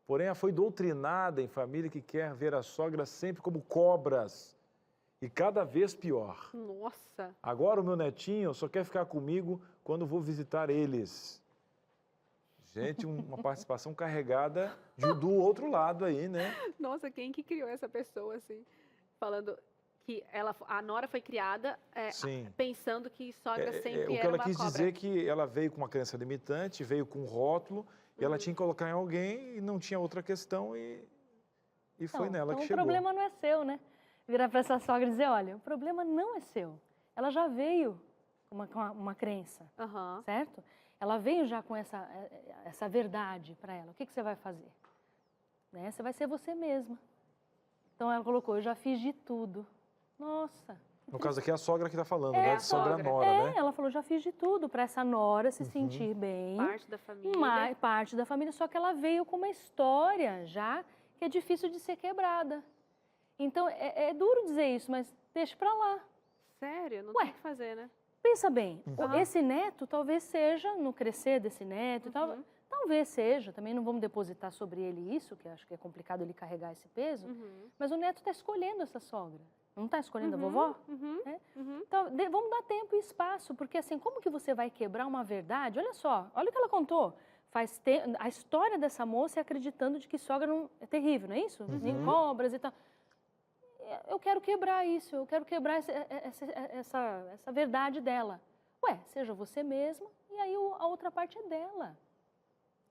Porém, ela foi doutrinada em família que quer ver a sogra sempre como cobras. E cada vez pior. Nossa! Agora o meu netinho só quer ficar comigo quando vou visitar eles. Gente, uma participação carregada do outro lado aí, né? Nossa, quem que criou essa pessoa, assim? Falando que a Nora foi criada pensando que sogra sempre era uma cobra. O que ela quis dizer é que ela veio com uma crença limitante, veio com um rótulo, e ela tinha que colocar em alguém e não tinha outra questão e foi nela que chegou. O problema não é seu, né? Virar para essa sogra e dizer, olha, o problema não é seu. Ela já veio com uma crença, certo? Ela veio já com essa verdade para ela. O que você vai fazer? Né? Você vai ser você mesma. Então ela colocou, eu já fiz de tudo. Nossa. No caso aqui é a sogra que está falando, né? De sogra-nora, né? Ela falou, já fiz de tudo para essa nora se sentir bem. Parte da família. Parte da família, só que ela veio com uma história já que é difícil de ser quebrada. Então, é duro dizer isso, mas deixa para lá. Sério? Não tem o que fazer, né? Pensa bem, esse neto talvez seja, no crescer desse neto, talvez seja, também não vamos depositar sobre ele isso, que acho que é complicado ele carregar esse peso, mas o neto está escolhendo essa sogra, não está escolhendo a vovó? Então, vamos dar tempo e espaço, porque assim, como que você vai quebrar uma verdade? Olha só, olha o que ela contou. A história dessa moça é acreditando de que sogra não é terrível, não é isso? Nem cobras e tal. Eu quero quebrar isso, eu quero quebrar essa verdade dela. Ué, seja você mesma e aí a outra parte é dela.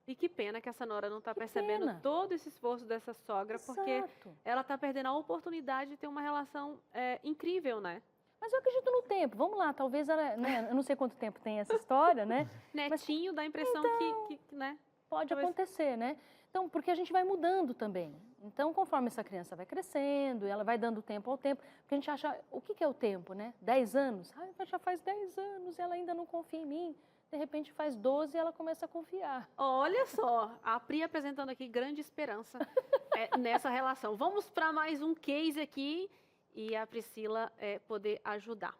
E que pena que essa nora não está percebendo todo esse esforço dessa sogra, porque ela está perdendo a oportunidade de ter uma relação incrível, né? Mas eu acredito no tempo. Vamos lá, talvez ela, né, eu não sei quanto tempo tem essa história, né? Netinho dá a impressão que né? Pode acontecer, né? Então, porque a gente vai mudando também. Então, conforme essa criança vai crescendo, ela vai dando tempo ao tempo, porque a gente acha, o que é o tempo, né? 10 anos? Já faz 10 anos e ela ainda não confia em mim. De repente faz 12 e ela começa a confiar. Olha só, a Pri apresentando aqui grande esperança nessa relação. Vamos para mais um case aqui e a Priscila poder ajudar.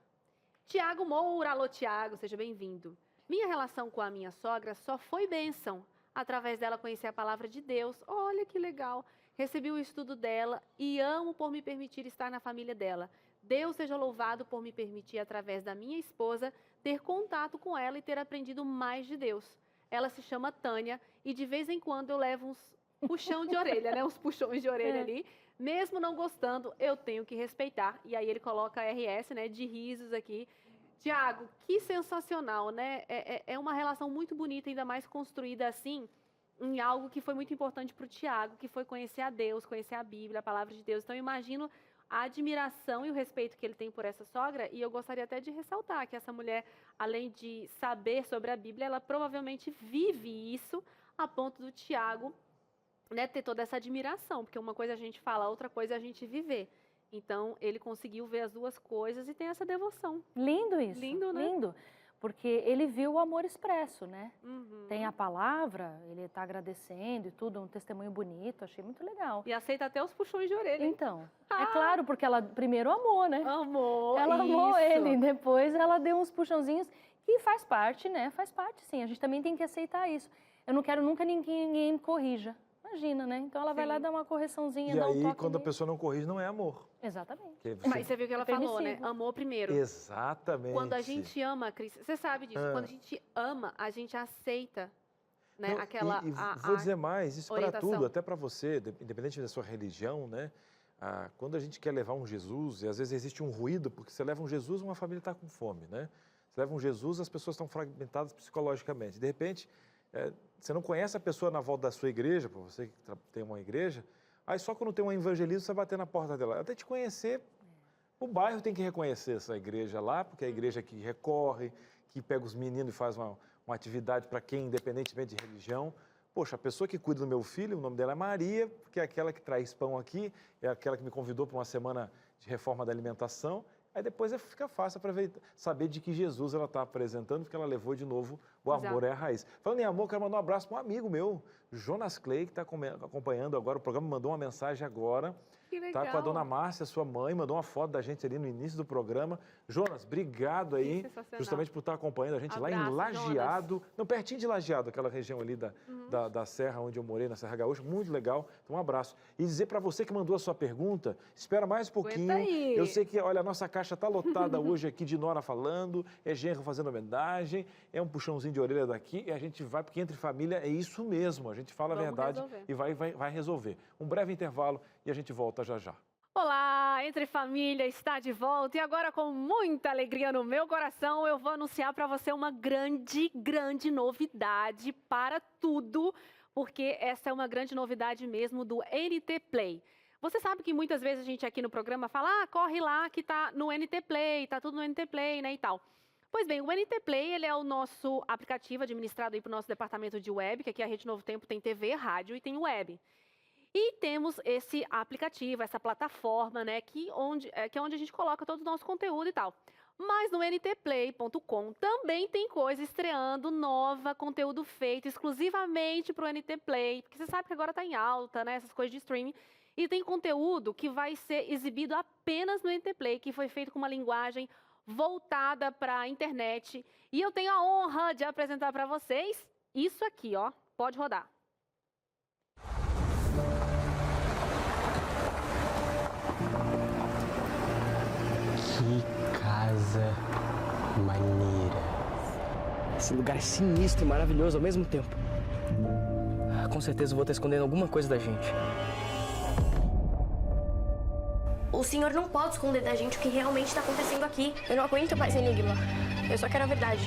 Tiago Moura, alô Tiago, seja bem-vindo. Minha relação com a minha sogra só foi bênção. Através dela conheci a palavra de Deus. Olha que legal. Recebi o estudo dela e amo por me permitir estar na família dela. Deus seja louvado por me permitir, através da minha esposa, ter contato com ela e ter aprendido mais de Deus. Ela se chama Tânia e de vez em quando eu levo uns puxão de orelha, né? Uns puxões de orelha ali. Mesmo não gostando, eu tenho que respeitar. E aí ele coloca RS, né? De risos aqui. Tiago, que sensacional, né? É uma relação muito bonita, ainda mais construída assim, em algo que foi muito importante para o Tiago, que foi conhecer a Deus, conhecer a Bíblia, a palavra de Deus. Então, eu imagino a admiração e o respeito que ele tem por essa sogra, e eu gostaria até de ressaltar que essa mulher, além de saber sobre a Bíblia, ela provavelmente vive isso a ponto do Tiago, né, ter toda essa admiração, porque uma coisa é a gente falar, outra coisa é a gente viver. Então, ele conseguiu ver as duas coisas e tem essa devoção. Lindo isso. Lindo, né? Lindo. Porque ele viu o amor expresso, né? Uhum. Tem a palavra, ele está agradecendo e tudo, um testemunho bonito, achei muito legal. E aceita até os puxões de orelha. Hein? Então, é claro, porque ela primeiro amou, né? Amou, Ela amou isso. ele, depois ela deu uns puxãozinhos, que faz parte, né? Faz parte, sim. A gente também tem que aceitar isso. Eu não quero nunca ninguém me corrija. Imagina, né? Então ela vai lá dar uma correçãozinha, e dar um aí, toque quando nele. a pessoa não corrige, não é amor. Exatamente. Mas você viu o que ela falou, né? Amou primeiro. Exatamente. Quando a gente ama, Cris, você sabe disso, quando a gente ama, a gente aceita, né? Não, aquela vou dizer mais, isso para orientação. tudo, até para você, independente da sua religião, né? Quando a gente quer levar um Jesus, e às vezes existe um ruído, porque você leva um Jesus, uma família está com fome, né? Você leva um Jesus, as pessoas estão fragmentadas psicologicamente. De repente, você não conhece a pessoa na volta da sua igreja, para você que tem uma igreja, aí só quando tem um evangelismo você vai bater na porta dela. Até te conhecer, o bairro tem que reconhecer essa igreja lá, porque é a igreja que recorre, que pega os meninos e faz uma atividade para quem, independentemente de religião. Poxa, a pessoa que cuida do meu filho, o nome dela é Maria, porque é aquela que traz pão aqui, é aquela que me convidou para uma semana de reforma da alimentação. Aí depois fica fácil saber de que Jesus ela está apresentando, porque ela levou de novo o amor é a raiz. Falando em amor, quero mandar um abraço para um amigo meu, Jonas Clay, que está acompanhando agora o programa, mandou uma mensagem agora. Que legal. Tá com a dona Márcia, sua mãe, mandou uma foto da gente ali no início do programa. Jonas, obrigado aí, justamente por estar acompanhando a gente lá em Lajeado. Jonas. Não, pertinho de Lajeado, aquela região ali da Serra, onde eu morei, na Serra Gaúcha. Muito legal. Então, um abraço. E dizer para você que mandou a sua pergunta, espera mais um pouquinho. Eu sei que, olha, a nossa caixa tá lotada hoje aqui de Nora falando, é genro fazendo homenagem, é um puxãozinho de orelha daqui, e a gente vai, porque entre família é isso mesmo. A gente fala a verdade e vai resolver. Um breve intervalo e a gente volta já já. Olá, Entre Família está de volta e agora com muita alegria no meu coração eu vou anunciar para você uma grande novidade para tudo, porque essa é uma grande novidade mesmo do NT Play. Você sabe que muitas vezes a gente aqui no programa fala, corre lá que tá no NT Play, tá tudo no NT Play, né, e tal. Pois bem, o NT Play, ele é o nosso aplicativo administrado aí para o nosso departamento de web, que aqui a Rede Novo Tempo tem TV, rádio e tem web. E temos esse aplicativo, essa plataforma, né, que é onde a gente coloca todo o nosso conteúdo e tal. Mas no ntplay.com também tem coisa estreando, nova, conteúdo feito exclusivamente para o NT Play, porque você sabe que agora está em alta, né, essas coisas de streaming. E tem conteúdo que vai ser exibido apenas no NT Play, que foi feito com uma linguagem voltada para a internet. E eu tenho a honra de apresentar para vocês isso aqui, ó. Pode rodar. Que casa maneira. Esse lugar é sinistro e maravilhoso ao mesmo tempo. Com certeza eu vou estar escondendo alguma coisa da gente. O senhor não pode esconder da gente o que realmente está acontecendo aqui. Eu não aguento mais enigma. Eu só quero a verdade.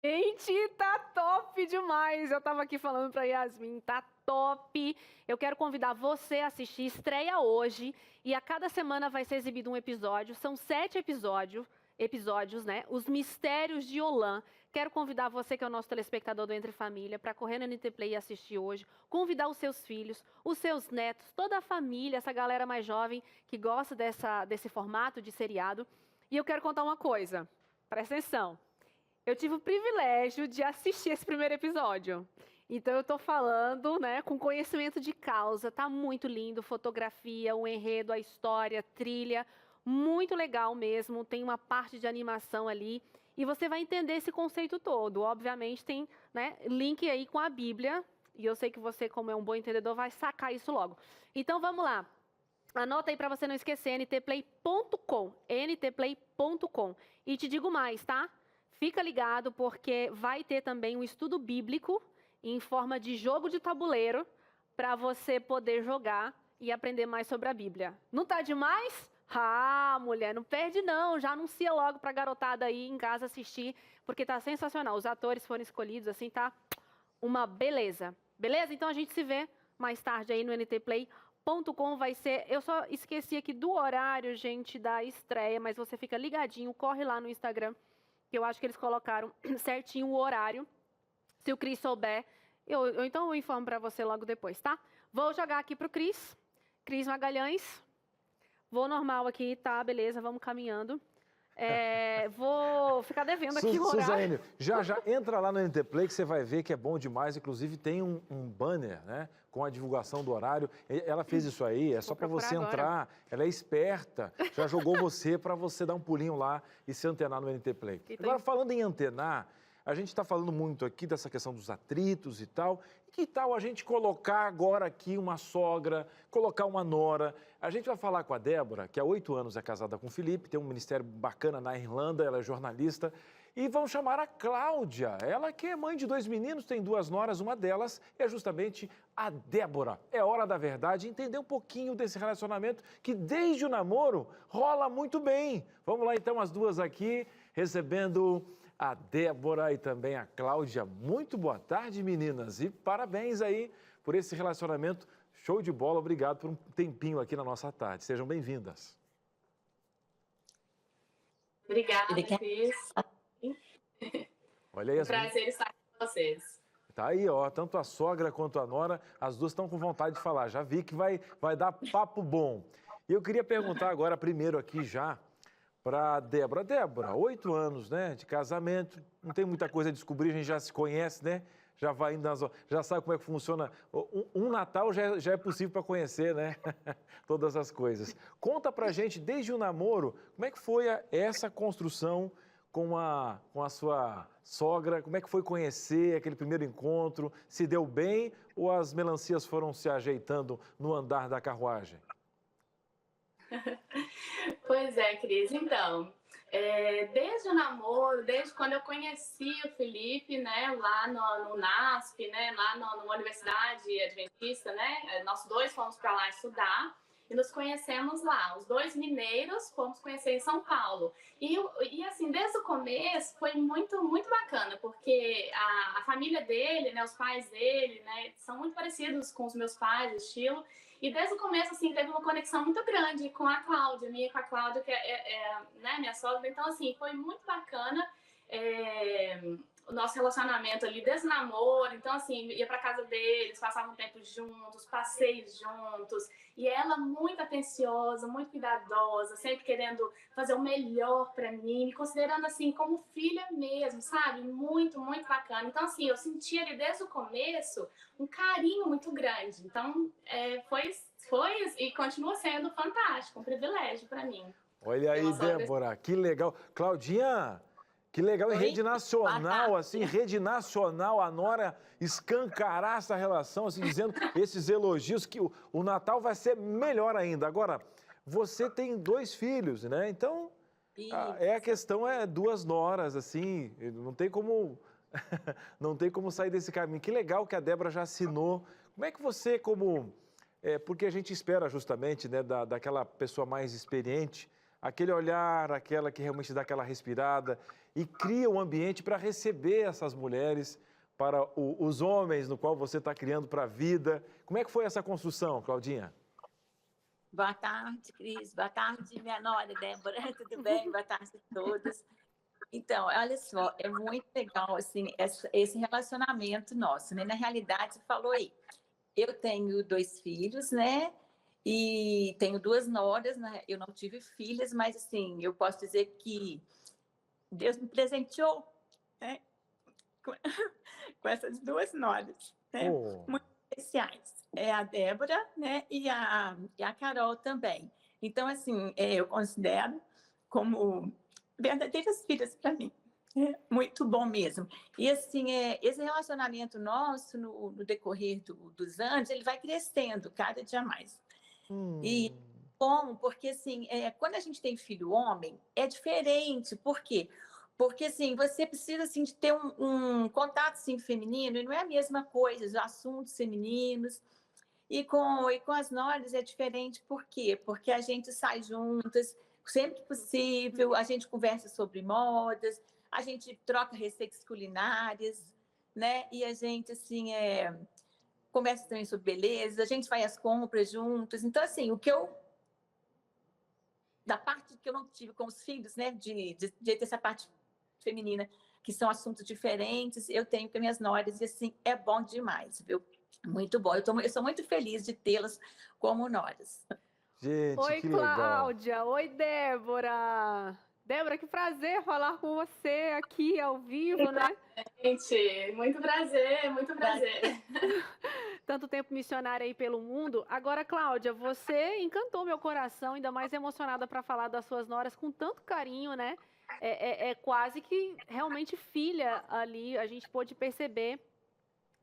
Gente, tá top demais! Eu tava aqui falando pra Yasmin, tá top! Eu quero convidar você a assistir, estreia hoje, e a cada semana vai ser exibido um episódio, são 7 episódios, né? Os Mistérios de Olã. Quero convidar você, que é o nosso telespectador do Entre Família, para correr no NT Play e assistir hoje, convidar os seus filhos, os seus netos, toda a família, essa galera mais jovem que gosta desse formato de seriado. E eu quero contar uma coisa, presta atenção. Eu tive o privilégio de assistir esse primeiro episódio. Então, eu tô falando, né, com conhecimento de causa. Tá muito lindo, fotografia, o enredo, a história, trilha. Muito legal mesmo, tem uma parte de animação ali. E você vai entender esse conceito todo. Obviamente, tem, né, link aí com a Bíblia. E eu sei que você, como é um bom entendedor, vai sacar isso logo. Então, vamos lá. Anota aí para você não esquecer, ntplay.com. ntplay.com. E te digo mais, tá? Fica ligado, porque vai ter também um estudo bíblico em forma de jogo de tabuleiro para você poder jogar e aprender mais sobre a Bíblia. Não tá demais? Ah, mulher, não perde não, já anuncia logo pra garotada aí em casa assistir, porque tá sensacional. Os atores foram escolhidos, assim, tá uma beleza. Beleza? Então a gente se vê mais tarde aí no ntplay.com, vai ser... Eu só esqueci aqui do horário, gente, da estreia, mas você fica ligadinho, corre lá no Instagram, que eu acho que eles colocaram certinho o horário. Se o Cris souber, então eu informo pra você logo depois, tá? Vou jogar aqui pro Cris Magalhães. Vou normal aqui, tá? Beleza, vamos caminhando. Vou ficar devendo aqui o horário. Suzane, já entra lá no NT Play que você vai ver que é bom demais. Inclusive tem um banner, né? Com a divulgação do horário. Ela fez isso aí, é só para você entrar. Ela é esperta, já jogou você para você dar um pulinho lá e se antenar no NT Play. Agora, falando em antenar, a gente está falando muito aqui dessa questão dos atritos e tal. Que tal a gente colocar agora aqui uma sogra, colocar uma nora? A gente vai falar com a Débora, que há 8 anos é casada com o Felipe, tem um ministério bacana na Irlanda, ela é jornalista. E vão chamar a Cláudia, ela que é mãe de 2 meninos, tem 2 noras, uma delas é justamente a Débora. É hora da verdade, entender um pouquinho desse relacionamento que desde o namoro rola muito bem. Vamos lá então, as duas aqui, recebendo a Débora e também a Cláudia. Muito boa tarde, meninas, e parabéns aí por esse relacionamento show de bola. Obrigado por um tempinho aqui na nossa tarde. Sejam bem-vindas. Obrigada, Cris. Olha aí, prazer estar com vocês. Tá aí, ó, tanto a sogra quanto a nora, as duas estão com vontade de falar. Já vi que vai dar papo bom. E eu queria perguntar agora primeiro aqui já para Débora. Débora, 8 anos, né, de casamento, não tem muita coisa a descobrir, a gente já se conhece, né? Já vai indo já sabe como é que funciona. Um Natal já é possível para conhecer, né? Todas as coisas. Conta pra gente, desde o namoro, como é que foi essa construção com a sua sogra? Como é que foi conhecer aquele primeiro encontro? Se deu bem ou as melancias foram se ajeitando no andar da carruagem? Pois é, Cris. Então, desde o namoro, desde quando eu conheci o Felipe, né, lá no NASP, né, lá numa universidade adventista, né, nós dois fomos para lá estudar e nos conhecemos lá. Os 2 mineiros fomos conhecer em São Paulo. E assim, desde o começo foi muito, muito bacana, porque a família dele, né, os pais dele, né, são muito parecidos com os meus pais, o estilo. E desde o começo, assim, teve uma conexão muito grande com a Cláudia, minha com a Cláudia, que né, minha sogra. Então, assim, foi muito bacana o nosso relacionamento ali, desde o namoro. Então, assim, ia pra casa deles, passavam um tempo juntos, passeios juntos. E ela muito atenciosa, muito cuidadosa, sempre querendo fazer o melhor pra mim, me considerando, assim, como filha mesmo, sabe? Muito, muito bacana. Então, assim, eu senti ali desde o começo um carinho muito grande. Então, foi e continua sendo fantástico, um privilégio pra mim. Olha aí, Débora, que legal. Claudinha, que legal, em rede nacional, assim, rede nacional, a nora escancarar essa relação, assim, dizendo esses elogios, que o Natal vai ser melhor ainda. Agora, você tem 2 filhos, né? Então, a questão 2 noras, assim, não tem como sair desse caminho. Que legal que a Débora já assinou. Como é que você, porque a gente espera justamente, né, daquela pessoa mais experiente, aquele olhar, aquela que realmente dá aquela respirada e cria um ambiente para receber essas mulheres, para os homens no qual você está criando para a vida. Como é que foi essa construção, Claudinha? Boa tarde, Cris. Boa tarde, minha nora, Débora. Tudo bem? Boa tarde a todos. Então, olha só, é muito legal, assim, esse relacionamento nosso, né? Na realidade, você falou aí, eu tenho 2 filhos, né? E tenho 2 noras, né? Eu não tive filhas, mas, assim, eu posso dizer que Deus me presenteou, né? Com essas 2 noras, né? Muito especiais. É a Débora, né? E a Carol também. Então, assim, eu considero como verdadeiras filhas para mim. É muito bom mesmo. E, assim, esse relacionamento nosso, no decorrer dos anos, ele vai crescendo cada dia mais. E bom, porque, assim, quando a gente tem filho homem, é diferente. Por quê? Porque, assim, você precisa, assim, de ter um contato, assim, feminino, e não é a mesma coisa, os assuntos femininos. E com as noras é diferente, por quê? Porque a gente sai juntas, sempre que possível, a gente conversa sobre modas, a gente troca receitas culinárias, né? E a gente, assim, conversa também sobre beleza, a gente faz as compras juntas. Então, assim, da parte que eu não tive com os filhos, né? De ter essa parte feminina, que são assuntos diferentes, eu tenho com minhas noras, e, assim, é bom demais, viu? Muito bom. Eu sou muito feliz de tê-las como noras. Gente, Oi, que legal. Cláudia. Oi, Débora. Débora, que prazer falar com você aqui ao vivo, né? Gente, muito prazer, muito prazer. Tanto tempo missionária aí pelo mundo. Agora, Cláudia, você encantou meu coração, ainda mais emocionada para falar das suas noras com tanto carinho, né? É quase que realmente filha ali. A gente pôde perceber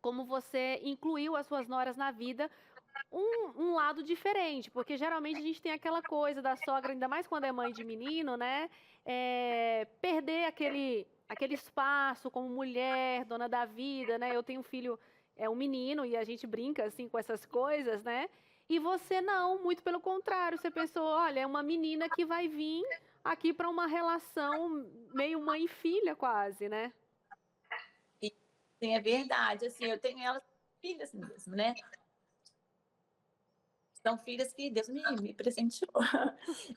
como você incluiu as suas noras na vida, um lado diferente, porque geralmente a gente tem aquela coisa da sogra, ainda mais quando é mãe de menino, né? Perder aquele espaço como mulher, dona da vida, né? Eu tenho um filho, um menino, e a gente brinca assim com essas coisas, né? E você não, muito pelo contrário, você pensou, olha, é uma menina que vai vir aqui para uma relação meio mãe e filha quase, né? Sim, é verdade. Assim, eu tenho elas filhas mesmo, né? São filhas que Deus me presenteou.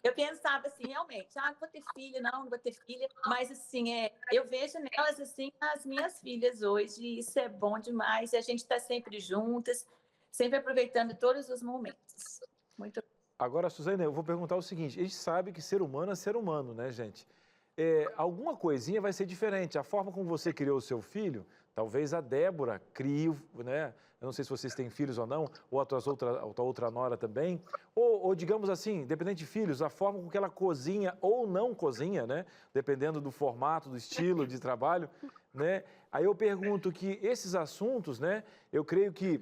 Eu pensava assim, realmente, não vou ter filha, não vou ter filha. Mas, assim, eu vejo nelas, assim, as minhas filhas hoje. E isso é bom demais. E a gente está sempre juntas, sempre aproveitando todos os momentos. Muito. Agora, Suzane, eu vou perguntar o seguinte. A gente sabe que ser humano é ser humano, né, gente? Alguma coisinha vai ser diferente. A forma como você criou o seu filho, talvez a Débora crie, né? Eu não sei se vocês têm filhos ou não, ou a tua outra nora também. Ou, digamos assim, dependendo de filhos, a forma com que ela cozinha ou não cozinha, né? Dependendo do formato, do estilo de trabalho, né? Aí eu pergunto que esses assuntos, né? Eu creio que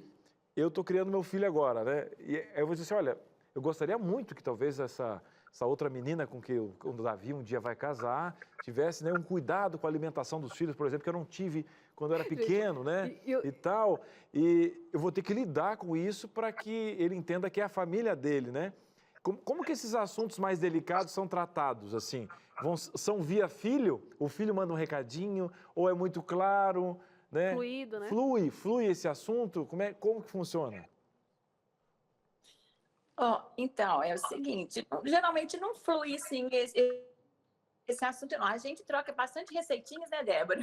eu estou criando meu filho agora, né? E aí eu vou dizer assim, olha, eu gostaria muito que talvez essa outra menina com que o Davi um dia vai casar, tivesse, né, um cuidado com a alimentação dos filhos, por exemplo, que eu não tive quando eu era pequeno, né, e tal. E eu vou ter que lidar com isso para que ele entenda que é a família dele, né? Como que esses assuntos mais delicados são tratados, assim? São via filho? O filho manda um recadinho? Ou é muito claro, né? Fluido, né? Flui esse assunto? Como que funciona? Então, é o seguinte, geralmente não flui, sim, esse assunto, não. A gente troca bastante receitinhas, né, Débora?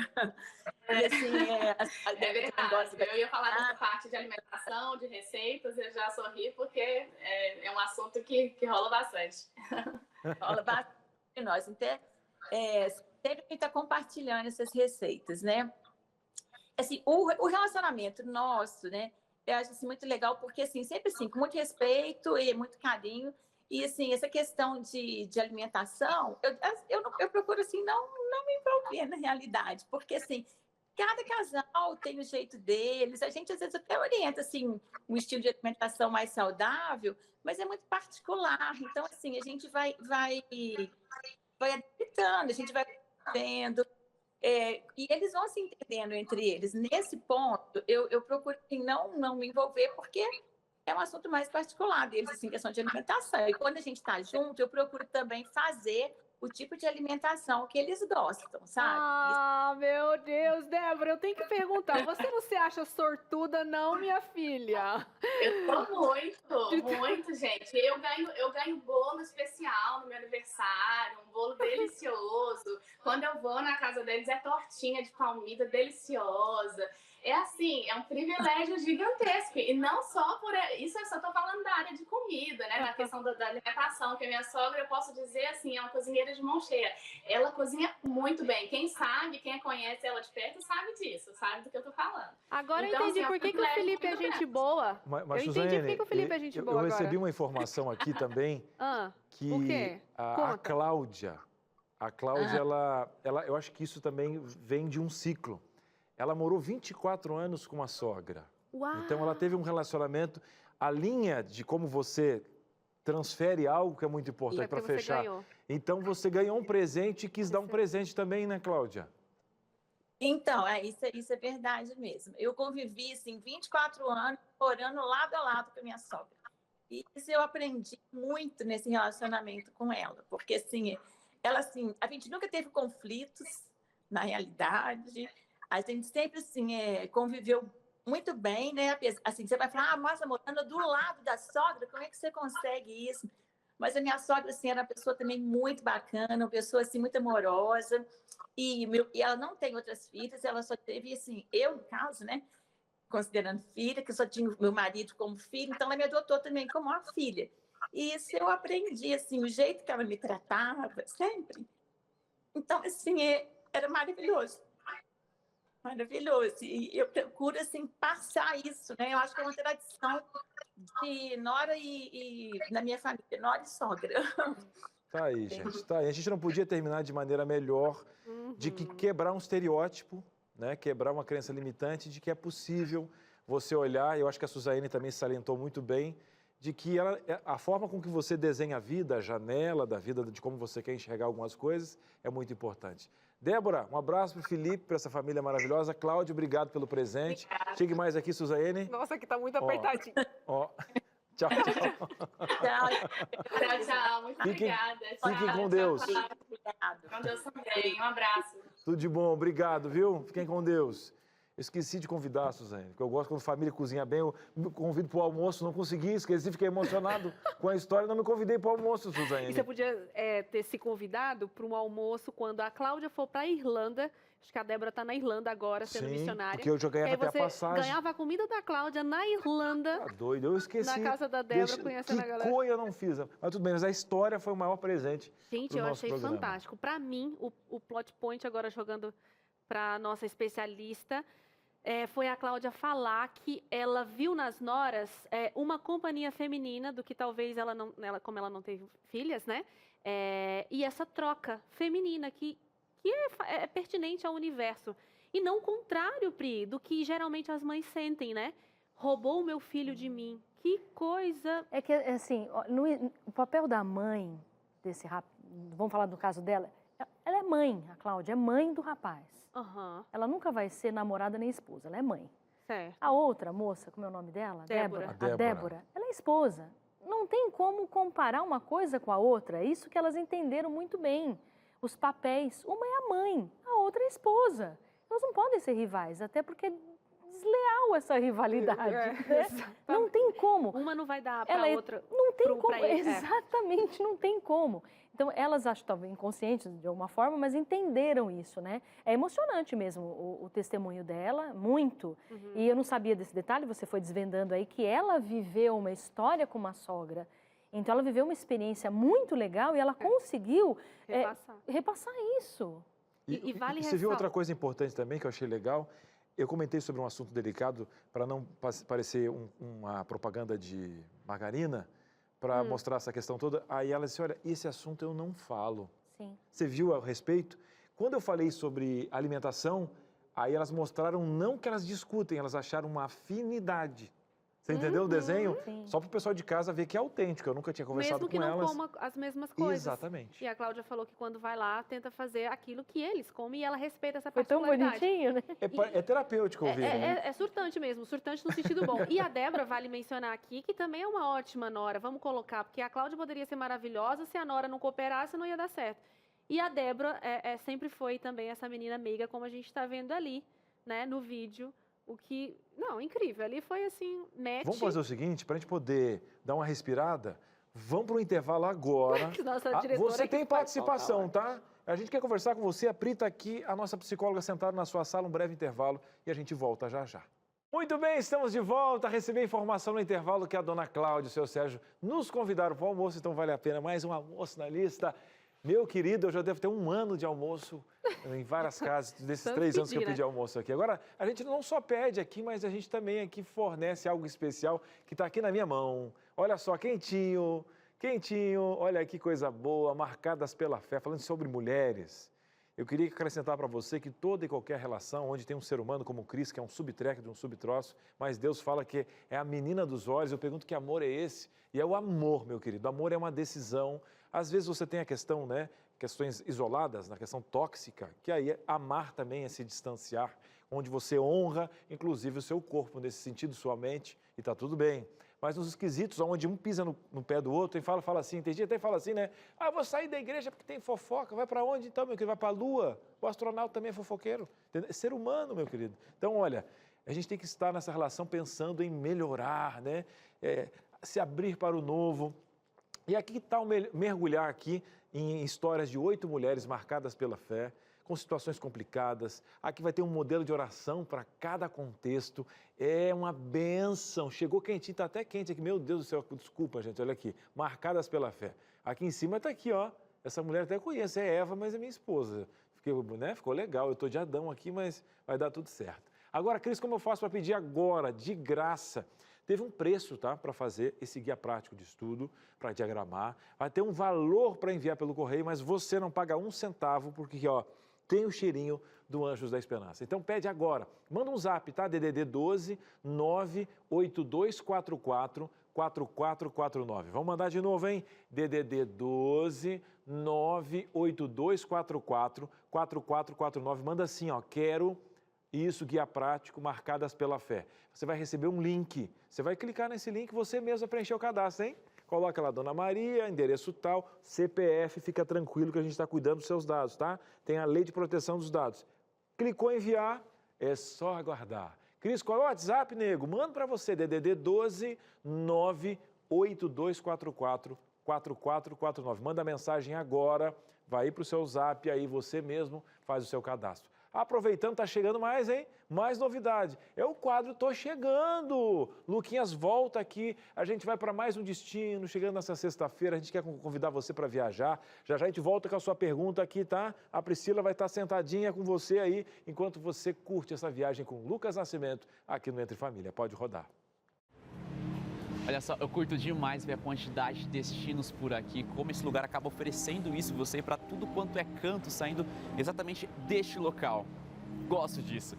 E, assim, É verdade. Eu ia falar dessa parte de alimentação, de receitas, eu já sorri, porque é um assunto que rola bastante. Rola bastante de nós. Então, sempre está compartilhando essas receitas, né? Assim, o relacionamento nosso, né? Eu acho assim, muito legal, porque assim, sempre assim, com muito respeito e muito carinho. E assim, essa questão de alimentação, eu procuro assim, não me envolver na realidade, porque assim, cada casal tem o jeito deles, a gente às vezes até orienta assim, um estilo de alimentação mais saudável, mas é muito particular. Então, assim, a gente vai adaptando, a gente vai vendo. E eles vão se entendendo entre eles. Nesse ponto, eu procuro assim, não me envolver, porque é um assunto mais particular deles, assim, questão de alimentação. E quando a gente está junto, eu procuro também fazer o tipo de alimentação que eles gostam, sabe? Ah, meu Deus, Débora, eu tenho que perguntar, você não se acha sortuda, não, minha filha? Eu tô muito, gente. Eu ganho bolo especial no meu aniversário, um bolo delicioso. Quando eu vou na casa deles, é tortinha de palmito deliciosa. É assim, é um privilégio gigantesco. E não só por isso, eu só tô falando da área de comida, né? Na questão da alimentação, que a minha sogra, eu posso dizer assim, é uma cozinheira de mão cheia. Ela cozinha muito bem. Quem conhece ela de perto, sabe disso, sabe do que eu tô falando. Agora então, eu entendi assim, por que o Felipe é gente boa. Mas eu Suzane, entendi por que o Felipe é gente boa agora. Eu recebi uma informação aqui também, que o quê? A Cláudia, eu acho que isso também vem de um ciclo. Ela morou 24 anos com uma sogra. Uau. Então, ela teve um relacionamento. A linha de como você transfere algo que é muito importante para fechar. Ganhou. Então, você ganhou um presente e quis dar um presente também, né, Cláudia? Então, isso é verdade mesmo. Eu convivi, assim, 24 anos morando lado a lado com a minha sogra. E isso eu aprendi muito nesse relacionamento com ela, porque, assim, ela, assim, a gente nunca teve conflitos, na realidade, a gente sempre, assim, conviveu muito bem, né? Assim, você vai falar, mas morando do lado da sogra, como é que você consegue isso? Mas a minha sogra, assim, era uma pessoa também muito bacana, uma pessoa, assim, muito amorosa, e ela não tem outras filhas, ela só teve, assim, eu, no caso, né? Considerando filha, que eu só tinha meu marido como filho, então ela me adotou também como uma filha. E isso eu aprendi, assim, o jeito que ela me tratava, sempre. Então, assim, era maravilhoso. Maravilhoso. E eu procuro, assim, passar isso, né? Eu acho que é uma tradição de nora na minha família, nora e sogra. Tá aí, gente, tá aí. A gente não podia terminar de maneira melhor de que quebrar um estereótipo, né? Quebrar uma crença limitante de que é possível você olhar, eu acho que a Suzane também salientou muito bem, de que a forma com que você desenha a vida, a janela da vida, de como você quer enxergar algumas coisas, é muito importante. Débora, um abraço para o Felipe, para essa família maravilhosa. Cláudio, obrigado pelo presente. Obrigada. Chegue mais aqui, Suzane. Nossa, aqui tá muito apertadinho. Ó. Tchau, tchau. Tchau. Muito obrigada. Fiquem com Deus. Com Deus também. Um abraço. Tudo de bom, obrigado, viu? Fiquem com Deus. Eu esqueci de convidar, Suzane, porque eu gosto quando a família cozinha bem, eu me convido para o almoço, não consegui, esqueci, fiquei emocionado com a história, não me convidei para o almoço, Suzane. E você podia ter se convidado para um almoço quando a Cláudia for para a Irlanda. Acho que a Débora está na Irlanda agora, sendo missionária. Porque eu já ganhava até a passagem. Ganhava a comida da Cláudia na Irlanda. Tá doido, eu esqueci. Na casa da Débora, conhecendo a galera. Que coisa eu não fiz. Mas tudo bem, mas a história foi o maior presente. Gente, eu achei fantástico. Para mim, o plot point, agora jogando para a nossa especialista, foi a Cláudia falar que ela viu nas noras uma companhia feminina, do que talvez como ela não teve filhas, né? E essa troca feminina que é pertinente ao universo. E não o contrário, Pri, do que geralmente as mães sentem, né? Roubou o meu filho de mim. Que coisa... É que, assim, o papel da mãe, vamos falar do caso dela, ela é mãe, a Cláudia, é mãe do rapaz. Uhum. Ela nunca vai ser namorada nem esposa, ela é mãe. Certo. A outra moça, como é o nome dela? Débora. A Débora, ela é esposa. Não tem como comparar uma coisa com a outra, é isso que elas entenderam muito bem. Os papéis, uma é a mãe, a outra é a esposa. Elas não podem ser rivais, até porque é desleal essa rivalidade. Né? Não tem como. Uma não vai dar para a outra. Não tem como, exatamente, não tem como. Então, elas, acho que estavam inconscientes de alguma forma, mas entenderam isso, né? É emocionante mesmo o testemunho dela, muito. Uhum. E eu não sabia desse detalhe, você foi desvendando aí, que ela viveu uma história com uma sogra. Então, ela viveu uma experiência muito legal e ela conseguiu repassar isso. E vale você viu outra coisa importante também que eu achei legal? Eu comentei sobre um assunto delicado para não parecer uma propaganda de margarina, para mostrar essa questão toda. Aí ela disse, olha, esse assunto eu não falo. Sim. Você viu a respeito? Quando eu falei sobre alimentação, aí elas mostraram não que elas discutem, elas acharam uma afinidade. Você entendeu o desenho? Sim. Só para o pessoal de casa ver que é autêntico. Eu nunca tinha conversado com elas. Mesmo que não coma as mesmas coisas. Exatamente. E a Cláudia falou que quando vai lá, tenta fazer aquilo que eles comem e ela respeita essa Foi tão particularidade. bonitinho, né? É terapêutico ouvir, né? É surtante mesmo, surtante no sentido bom. E a Débora, vale mencionar aqui, que também é uma ótima nora, vamos colocar, porque a Cláudia poderia ser maravilhosa, se a nora não cooperasse, não ia dar certo. E a Débora sempre foi também essa menina meiga, como a gente está vendo ali, né, no vídeo. O que... Não, incrível. Ali foi assim, match. Vamos fazer o seguinte, para a gente poder dar uma respirada, vamos para o intervalo agora. Nossa diretora você tem participação, tá? A gente quer conversar com você. A Pri está aqui, a nossa psicóloga sentada na sua sala, um breve intervalo e a gente volta já já. Muito bem, estamos de volta a receber informação no intervalo que a dona Cláudia e o seu Sérgio nos convidaram para o almoço, então vale a pena mais um almoço na lista. Meu querido, eu já devo ter 1 ano de almoço em várias casas, desses 3 anos que eu pedi almoço aqui. Agora, a gente não só pede aqui, mas a gente também aqui fornece algo especial que está aqui na minha mão. Olha só, quentinho, quentinho, olha que coisa boa, marcadas pela fé, falando sobre mulheres. Eu queria acrescentar para você que toda e qualquer relação onde tem um ser humano como Cristo, que é um subtreco de um subtroço, mas Deus fala que é a menina dos olhos, eu pergunto que amor é esse? E é o amor, meu querido. Amor é uma decisão. Às vezes você tem a questão, né, questões isoladas, na questão tóxica, que aí amar também é se distanciar, onde você honra, inclusive, o seu corpo, nesse sentido, sua mente, e está tudo bem. Mas nos quesitos, onde um pisa no pé do outro, e fala assim, tem gente até fala assim, né? Ah, vou sair da igreja porque tem fofoca, vai para onde então, meu querido? Vai para a lua? O astronauta também é fofoqueiro, é ser humano, meu querido. Então, olha, a gente tem que estar nessa relação pensando em melhorar, né? Se abrir para o novo. E aqui está mergulhar aqui em histórias de 8 mulheres marcadas pela fé, com situações complicadas. Aqui vai ter um modelo de oração para cada contexto. É uma bênção. Chegou quentinho, está até quente aqui. Meu Deus do céu, desculpa, gente, olha aqui. Marcadas pela fé. Aqui em cima está aqui, ó. Essa mulher até conheço, é Eva, mas é minha esposa. Ficou legal, eu estou de Adão aqui, mas vai dar tudo certo. Agora, Cris, como eu faço para pedir agora, de graça? Teve um preço, tá, para fazer esse guia prático de estudo, para diagramar. Vai ter um valor para enviar pelo correio, mas você não paga 1 centavo, porque, ó, tem o cheirinho do Anjos da Esperança. Então pede agora. Manda um zap, tá? DDD 12 98244 4449. Vamos mandar de novo, hein? DDD 12 98244 4449. Manda assim, ó, quero isso, guia prático, marcadas pela fé. Você vai receber um link. Você vai clicar nesse link, você mesmo vai preencher o cadastro, hein? Coloca lá Dona Maria, endereço tal, CPF, fica tranquilo que a gente está cuidando dos seus dados, tá? Tem a lei de proteção dos dados. Clicou em enviar, é só aguardar. Cris, qual é o WhatsApp, nego? Manda para você, DDD 12 98244 4449. Manda a mensagem agora, vai para o seu zap, aí você mesmo faz o seu cadastro. Aproveitando, tá chegando mais, hein? Mais novidade. É o quadro Tô Chegando. Luquinhas volta aqui, a gente vai para mais um destino. Chegando nessa sexta-feira, a gente quer convidar você para viajar. Já já a gente volta com a sua pergunta aqui, tá? A Priscila vai estar sentadinha com você aí, enquanto você curte essa viagem com Lucas Nascimento aqui no Entre Família. Pode rodar. Olha só, eu curto demais ver a quantidade de destinos por aqui, como esse lugar acaba oferecendo isso, você ir para tudo quanto é canto, saindo exatamente deste local. Gosto disso.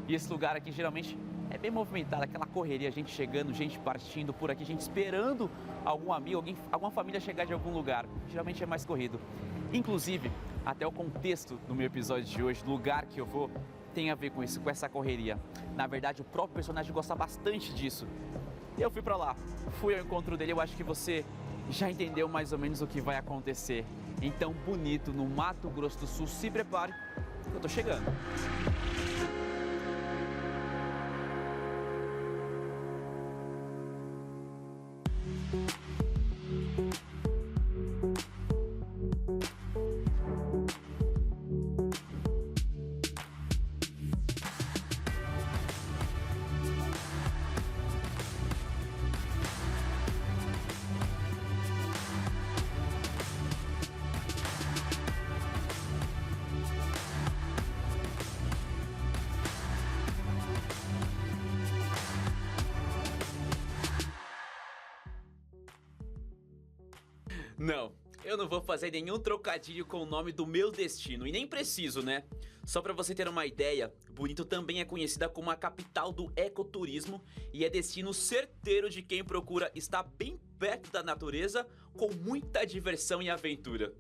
E esse lugar aqui geralmente é bem movimentado, aquela correria, gente chegando, gente partindo por aqui, gente esperando algum amigo, alguma família chegar de algum lugar. Geralmente é mais corrido. Inclusive, até o contexto do meu episódio de hoje, do lugar que eu vou, tem a ver com isso, com essa correria. Na verdade, o próprio personagem gosta bastante disso. Eu fui pra lá, fui ao encontro dele, eu acho que você já entendeu mais ou menos o que vai acontecer. Então, Bonito, no Mato Grosso do Sul, se prepare, eu tô chegando. Não, eu não vou fazer nenhum trocadilho com o nome do meu destino, e nem preciso, né? Só pra você ter uma ideia, Bonito também é conhecida como a capital do ecoturismo e é destino certeiro de quem procura estar bem perto da natureza com muita diversão e aventura.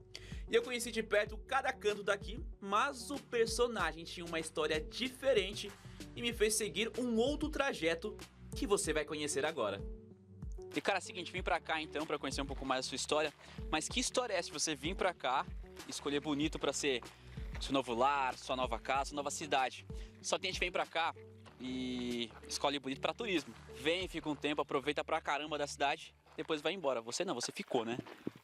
E eu conheci de perto cada canto daqui, mas o personagem tinha uma história diferente e me fez seguir um outro trajeto que você vai conhecer agora. E cara, é o seguinte, vim pra cá então pra conhecer um pouco mais da sua história, mas que história é essa de você vir pra cá, escolher Bonito pra ser seu novo lar, sua nova casa, sua nova cidade? Só que a gente vem pra cá e escolhe Bonito pra turismo. Vem, fica um tempo, aproveita pra caramba da cidade, depois vai embora. Você não, você ficou, né?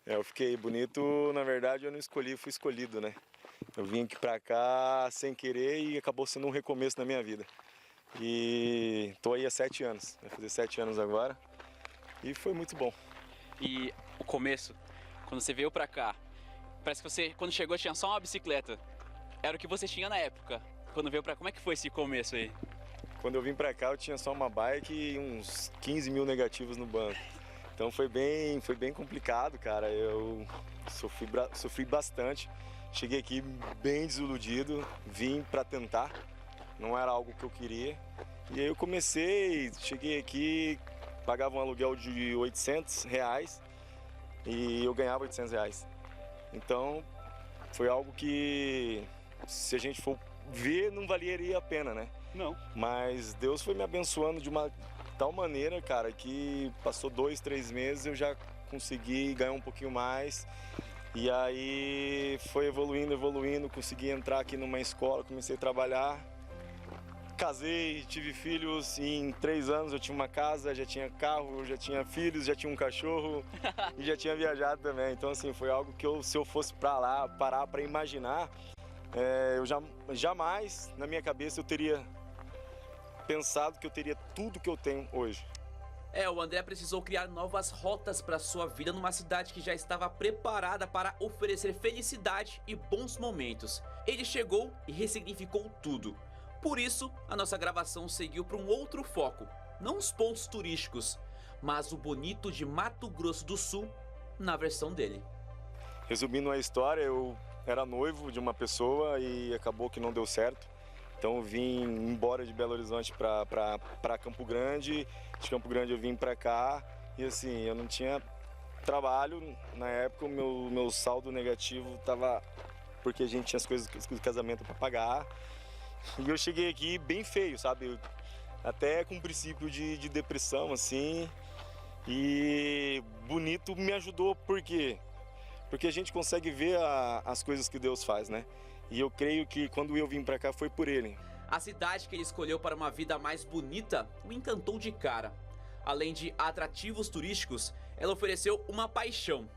Eu fiquei. Bonito, na verdade, eu não escolhi, fui escolhido, né? Eu vim aqui pra cá sem querer e acabou sendo um recomeço na minha vida. E tô aí há 7 anos, vai fazer 7 anos agora. E foi muito bom. E o começo, quando você veio pra cá, parece que você, quando chegou, tinha só uma bicicleta. Era o que você tinha na época. Quando veio pra cá, como é que foi esse começo aí? Quando eu vim pra cá, eu tinha só uma bike e uns 15 mil negativos no banco. Então foi bem complicado, cara. Eu sofri bastante. Cheguei aqui bem desiludido, vim pra tentar. Não era algo que eu queria. E aí eu cheguei aqui, pagava um aluguel de R$800 e eu ganhava R$800. Então foi algo que, se a gente for ver, não valeria a pena, né? Não. Mas Deus foi me abençoando de uma tal maneira, cara, que passou 2, 3 meses, eu já consegui ganhar um pouquinho mais. E aí foi evoluindo, consegui entrar aqui numa escola, comecei a trabalhar. Casei, tive filhos, e em 3 anos eu tinha uma casa, já tinha carro, já tinha filhos, já tinha um cachorro e já tinha viajado também. Então, assim, foi algo que se eu fosse pra lá, parar pra imaginar, eu jamais, na minha cabeça, eu teria pensado que eu teria tudo que eu tenho hoje. O André precisou criar novas rotas para sua vida numa cidade que já estava preparada para oferecer felicidade e bons momentos. Ele chegou e ressignificou tudo. Por isso, a nossa gravação seguiu para um outro foco, não os pontos turísticos, mas o bonito de Mato Grosso do Sul na versão dele. Resumindo a história, eu era noivo de uma pessoa e acabou que não deu certo. Então eu vim embora de Belo Horizonte para Campo Grande, de Campo Grande eu vim para cá e assim, eu não tinha trabalho. Na época o meu saldo negativo estava porque a gente tinha as coisas do casamento para pagar. E eu cheguei aqui bem feio, sabe? Até com um princípio de depressão, assim. E Bonito me ajudou, por quê? Porque a gente consegue ver as coisas que Deus faz, né? E eu creio que quando eu vim pra cá foi por Ele. A cidade que ele escolheu para uma vida mais bonita o encantou de cara. Além de atrativos turísticos, ela ofereceu uma paixão,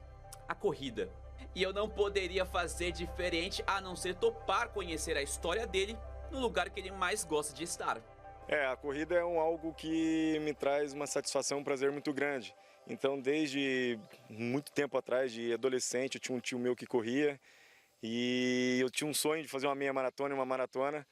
a corrida. E eu não poderia fazer diferente a não ser topar conhecer a história dele no lugar que ele mais gosta de estar. A corrida é algo que me traz uma satisfação, um prazer muito grande. Então, desde muito tempo atrás, de adolescente, eu tinha um tio meu que corria e eu tinha um sonho de fazer uma meia maratona e uma maratona.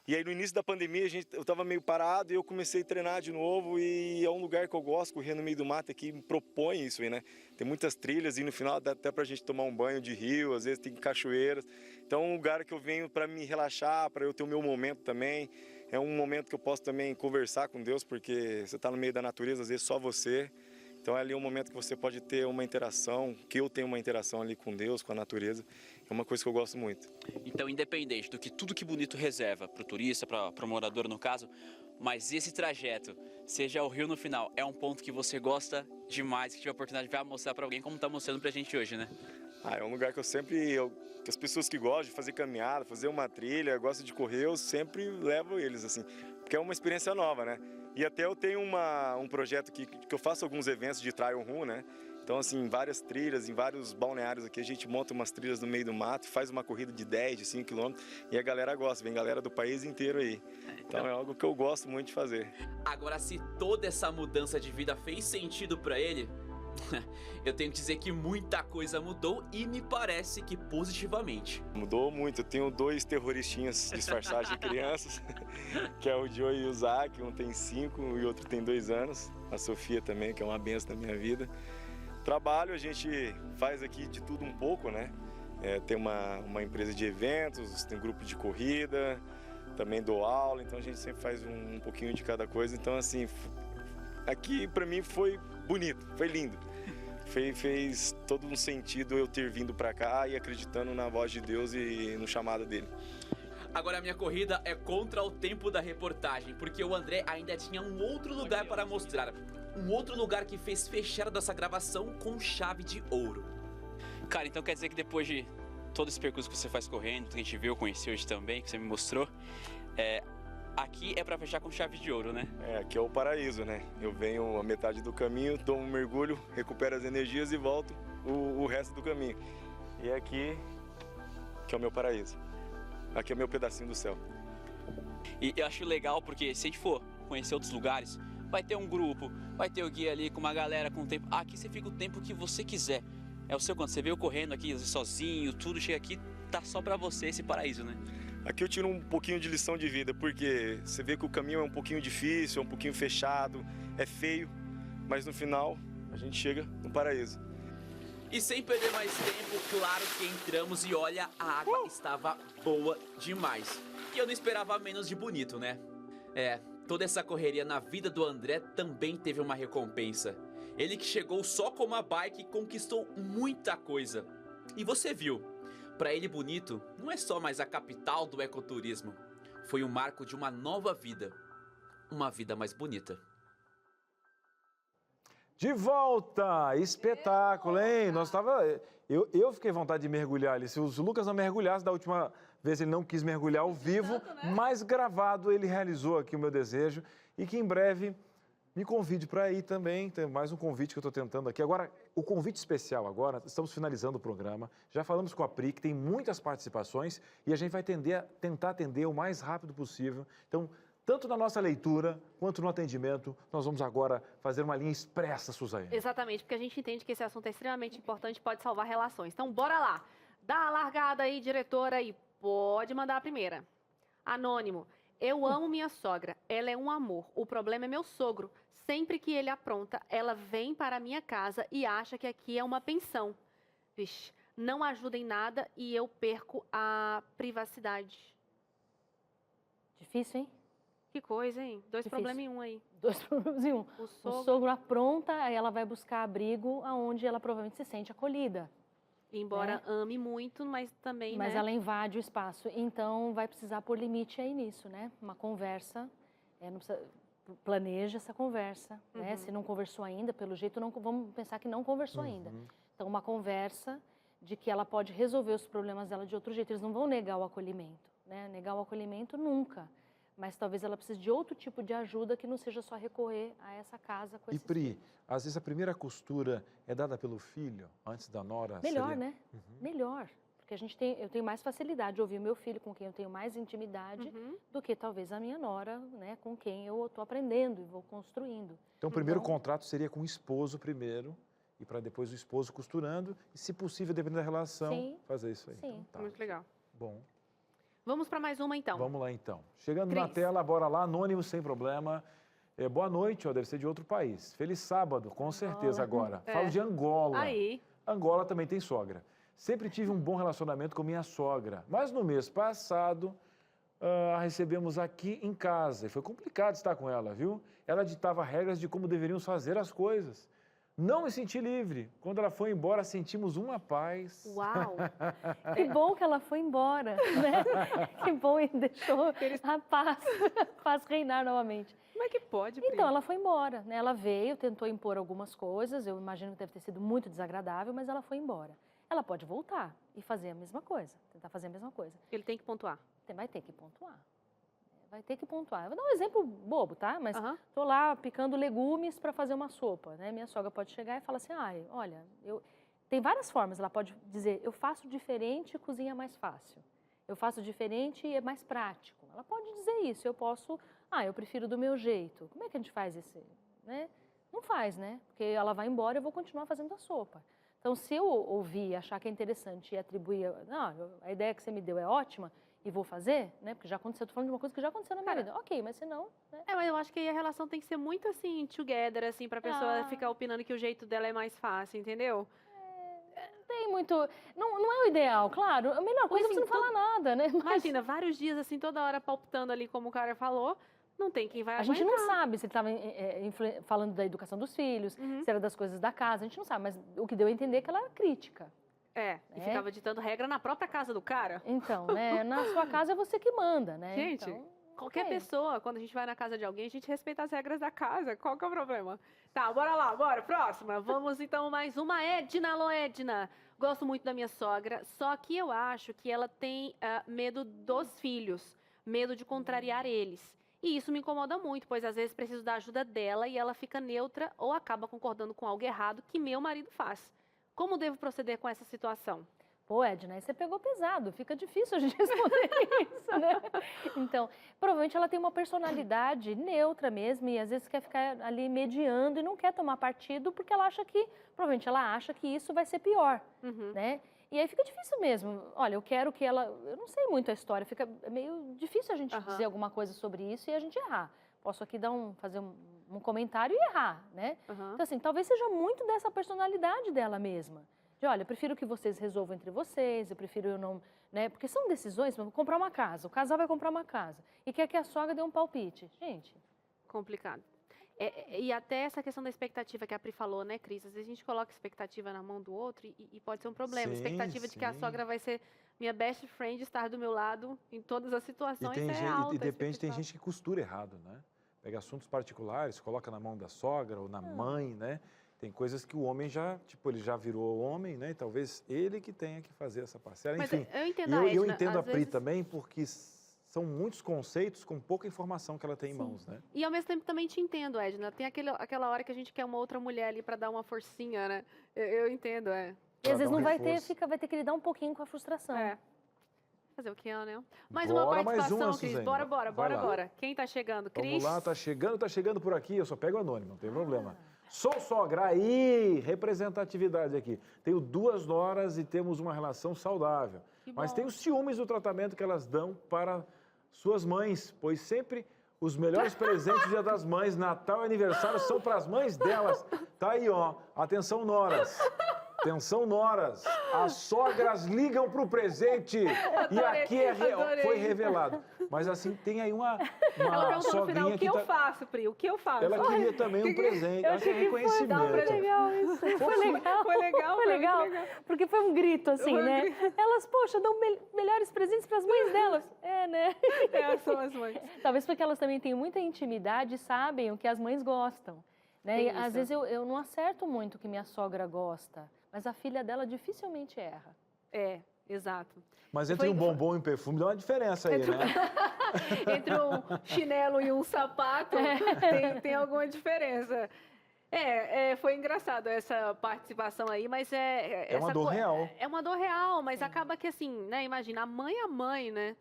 E aí, no início da pandemia, eu estava meio parado e eu comecei a treinar de novo e é um lugar que eu gosto, correr no meio do mato aqui, me propõe isso aí, né? Tem muitas trilhas e no final dá até pra gente tomar um banho de rio, às vezes tem cachoeiras. Então é um lugar que eu venho para me relaxar, para eu ter o meu momento também. É um momento que eu posso também conversar com Deus, porque você está no meio da natureza, às vezes só você. Então é ali um momento que você pode ter uma interação, que eu tenho uma interação ali com Deus, com a natureza. É uma coisa que eu gosto muito. Então, independente do que tudo que Bonito reserva para o turista, para o morador no caso, mas esse trajeto, seja o rio no final, é um ponto que você gosta demais, que tiver a oportunidade de mostrar para alguém como está mostrando para a gente hoje, né? É um lugar que que as pessoas que gostam de fazer caminhada, fazer uma trilha, gostam de correr, eu sempre levo eles, assim, porque é uma experiência nova, né? E até eu tenho um projeto que eu faço alguns eventos de trail run, né? Então, assim, em várias trilhas, em vários balneários aqui, a gente monta umas trilhas no meio do mato, faz uma corrida de 10, de 5 quilômetros e a galera gosta, vem galera do país inteiro aí. Então é algo que eu gosto muito de fazer. Agora, se toda essa mudança de vida fez sentido pra ele, eu tenho que dizer que muita coisa mudou e me parece que positivamente. Mudou muito, eu tenho 2 terroristinhas disfarçados de crianças, que é o Joey e o Zac, um tem 5 e outro tem 2 anos. A Sofia também, que é uma benção na minha vida. Trabalho, a gente faz aqui de tudo um pouco, né? Tem uma empresa de eventos, tem um grupo de corrida, também dou aula, então a gente sempre faz um pouquinho de cada coisa. Então, assim, aqui pra mim foi bonito, foi lindo. Fez todo um sentido eu ter vindo pra cá e acreditando na voz de Deus e no chamado dele. Agora a minha corrida é contra o tempo da reportagem, porque o André ainda tinha um outro lugar para mostrar. Um outro lugar que fez fechar dessa gravação com chave de ouro. Cara, então quer dizer que depois de todo esse percurso que você faz correndo, que a gente viu, conheci hoje também, que você me mostrou, aqui é pra fechar com chave de ouro, né? Aqui é o paraíso, né? Eu venho a metade do caminho, dou um mergulho, recupero as energias e volto o resto do caminho. E aqui que é o meu paraíso. Aqui é o meu pedacinho do céu. E eu acho legal porque se a gente for conhecer outros lugares, vai ter um grupo, vai ter o guia ali com uma galera com o tempo. Aqui você fica o tempo que você quiser. É o seu quando você veio correndo aqui sozinho, tudo chega aqui, tá só pra você esse paraíso, né? Aqui eu tiro um pouquinho de lição de vida, porque você vê que o caminho é um pouquinho difícil, é um pouquinho fechado, é feio, mas no final a gente chega no paraíso. E sem perder mais tempo, claro que entramos e olha, a água estava boa demais. E eu não esperava menos de bonito, né? Toda essa correria na vida do André também teve uma recompensa. Ele que chegou só com uma bike conquistou muita coisa. E você viu. Para ele, Bonito não é só mais a capital do ecoturismo. Foi um marco de uma nova vida. Uma vida mais bonita. De volta! Espetáculo, hein? Eu fiquei à vontade de mergulhar ali. Se o Lucas não mergulhasse, da última vez ele não quis mergulhar ao vivo, mas gravado ele realizou aqui o meu desejo. E que em breve me convide para ir também. Tem mais um convite que eu estou tentando aqui. Agora, o convite especial agora, estamos finalizando o programa. Já falamos com a Pri, que tem muitas participações e a gente vai tentar atender o mais rápido possível. Então, tanto na nossa leitura, quanto no atendimento, nós vamos agora fazer uma linha expressa, Suzane. Exatamente, porque a gente entende que esse assunto é extremamente importante e pode salvar relações. Então, bora lá. Dá a largada aí, diretora, e pode mandar a primeira. Anônimo. Eu amo minha sogra, ela é um amor. O problema é meu sogro. Sempre que ele apronta, ela vem para a minha casa e acha que aqui é uma pensão. Vixe, não ajuda em nada e eu perco a privacidade. Difícil, hein? Que coisa, hein? Dois problemas em um aí. Dois problemas em um. O O sogro apronta, aí ela vai buscar abrigo aonde ela provavelmente se sente acolhida. Embora ame muito, mas também, Mas né? ela invade o espaço. Então, vai precisar pôr limite aí nisso, né? Uma conversa, não precisa, planeja essa conversa, né? Se não conversou ainda, pelo jeito, não, vamos pensar que não conversou ainda. Então, uma conversa de que ela pode resolver os problemas dela de outro jeito. Eles não vão negar o acolhimento, né? Negar o acolhimento nunca. Mas talvez ela precise de outro tipo de ajuda que não seja só recorrer a essa casa com E esse Pri, às vezes a primeira costura é dada pelo filho, antes da nora? Melhor, seria... né? Melhor. Porque eu tenho mais facilidade de ouvir o meu filho, com quem eu tenho mais intimidade, do que talvez a minha nora, né? Com quem eu estou aprendendo e vou construindo. Então, o primeiro contrato seria com o esposo primeiro, e para depois o esposo costurando, e se possível, dependendo da relação, fazer isso aí. Sim. Então, tá. Muito legal. Bom. Vamos para mais uma, então. Vamos lá, então. Chegando Cris. na tela, bora lá, anônimo, sem problema. Boa noite, ó, deve ser de outro país. Feliz sábado, com certeza, agora. Falo de Angola. Aí. Angola também tem sogra. Sempre tive um bom relacionamento com minha sogra, mas no mês passado a recebemos aqui em casa. E foi complicado estar com ela, viu? Ela ditava regras de como deveríamos fazer as coisas. Não me senti livre. Quando ela foi embora, sentimos uma paz. Uau! Que bom que ela foi embora, né? Que bom e deixou a paz reinar novamente. Como é que pode, Pri? Então, ela foi embora, né? Ela veio, tentou impor algumas coisas, eu imagino que deve ter sido muito desagradável, mas ela foi embora. Ela pode voltar e fazer a mesma coisa, tentar fazer a mesma coisa. Ele tem que pontuar. Vai ter que pontuar. Vai ter que pontuar. Eu vou dar um exemplo bobo, tá? Mas tô lá picando legumes para fazer uma sopa, né? Minha sogra pode chegar e falar assim, olha, tem várias formas. Ela pode dizer, eu faço diferente e cozinha mais fácil. Eu faço diferente e é mais prático. Ela pode dizer isso. Eu posso, eu prefiro do meu jeito. Como é que a gente faz esse, né? Não faz, né? Porque ela vai embora e eu vou continuar fazendo a sopa. Então, se eu ouvir, achar que é interessante e atribuir, a ideia que você me deu é ótima, e vou fazer, né? Porque já aconteceu, tô falando de uma coisa que já aconteceu na minha vida. Ok, mas se não... Né? Mas eu acho que aí a relação tem que ser muito assim, together, assim, pra pessoa ficar opinando que o jeito dela é mais fácil, entendeu? Tem muito... Não é o ideal, claro. A melhor coisa é você não falar nada, né? Mas... Imagina, vários dias assim, toda hora palpitando ali, como o cara falou, não tem quem vai A aguentar. gente não sabe se ele estava falando da educação dos filhos, se era das coisas da casa, a gente não sabe. Mas o que deu a entender é que ela era crítica. E ficava ditando regra na própria casa do cara. Então, né? Na sua casa é você que manda, né? Gente, então, qualquer pessoa, quando a gente vai na casa de alguém, a gente respeita as regras da casa. Qual que é o problema? Tá, bora lá, bora, próxima. Vamos então mais uma. Edna, alô Edna. Gosto muito da minha sogra, só que eu acho que ela tem medo dos filhos, medo de contrariar eles. E isso me incomoda muito, pois às vezes preciso da ajuda dela e ela fica neutra ou acaba concordando com algo errado que meu marido faz. Como devo proceder com essa situação? Pô, Edna, aí você pegou pesado, fica difícil a gente responder isso, né? Então, provavelmente ela tem uma personalidade neutra mesmo e às vezes quer ficar ali mediando e não quer tomar partido porque provavelmente ela acha que isso vai ser pior, né? E aí fica difícil mesmo. Olha, eu quero que ela... Eu não sei muito a história, fica meio difícil a gente dizer alguma coisa sobre isso e a gente errar. Posso aqui fazer um comentário e errar, né? Então, assim, talvez seja muito dessa personalidade dela mesma. De, olha, eu prefiro que vocês resolvam entre vocês, eu prefiro eu não... né? Porque são decisões, vou comprar uma casa, o casal vai comprar uma casa e quer que a sogra dê um palpite. Gente... Complicado. E até essa questão da expectativa que a Pri falou, né, Cris? Às vezes a gente coloca expectativa na mão do outro e pode ser um problema. Sim, Expectativa de que a sogra vai ser minha best friend, estar do meu lado em todas as situações E depende, tem gente que costura errado, né? Pega assuntos particulares, coloca na mão da sogra ou na mãe, né? Tem coisas que o homem já, tipo, ele já virou homem, né? E talvez ele que tenha que fazer essa parcela. Mas enfim, eu entendo eu entendo a Pri também, porque são muitos conceitos com pouca informação que ela tem em mãos, né? E ao mesmo tempo também te entendo, Edna. Tem aquela hora que a gente quer uma outra mulher ali para dar uma forcinha, né? Eu entendo, E às vezes não vai ter, vai ter que lidar um pouquinho com a frustração. Fazer o que é, né? Mais uma participação, Cris. Bora. Quem tá chegando, Cris? Vamos lá, tá chegando por aqui. Eu só pego anônimo, não tem problema. Sou sogra, aí, representatividade aqui. Tenho 2 noras e temos uma relação saudável. Mas tenho ciúmes do tratamento que elas dão para suas mães, pois sempre os melhores presentes do Dia das Mães, Natal e aniversário são para as mães delas. Tá aí, ó. Atenção, noras. Atenção, noras. As sogras ligam pro presente. E aqui foi revelado. Mas assim, tem aí uma ela perguntou no final, o que eu tá... faço, Pri? O que eu faço? Ela queria também um presente. Acho que reconhecimento. Foi legal isso. Foi legal. Porque foi um grito, assim, né? Elas, poxa, dão melhores presentes para as mães delas. Né? São as mães. Talvez porque elas também têm muita intimidade e sabem o que as mães gostam. Né? E, às vezes eu não acerto muito o que minha sogra gosta, mas a filha dela dificilmente erra. Exato. Mas entre um bombom e um perfume dá uma diferença aí, né? Entre um chinelo e um sapato tem alguma diferença. Foi engraçado essa participação aí, mas é uma dor real. É uma dor real, mas acaba que assim, né? Imagina, a mãe, né?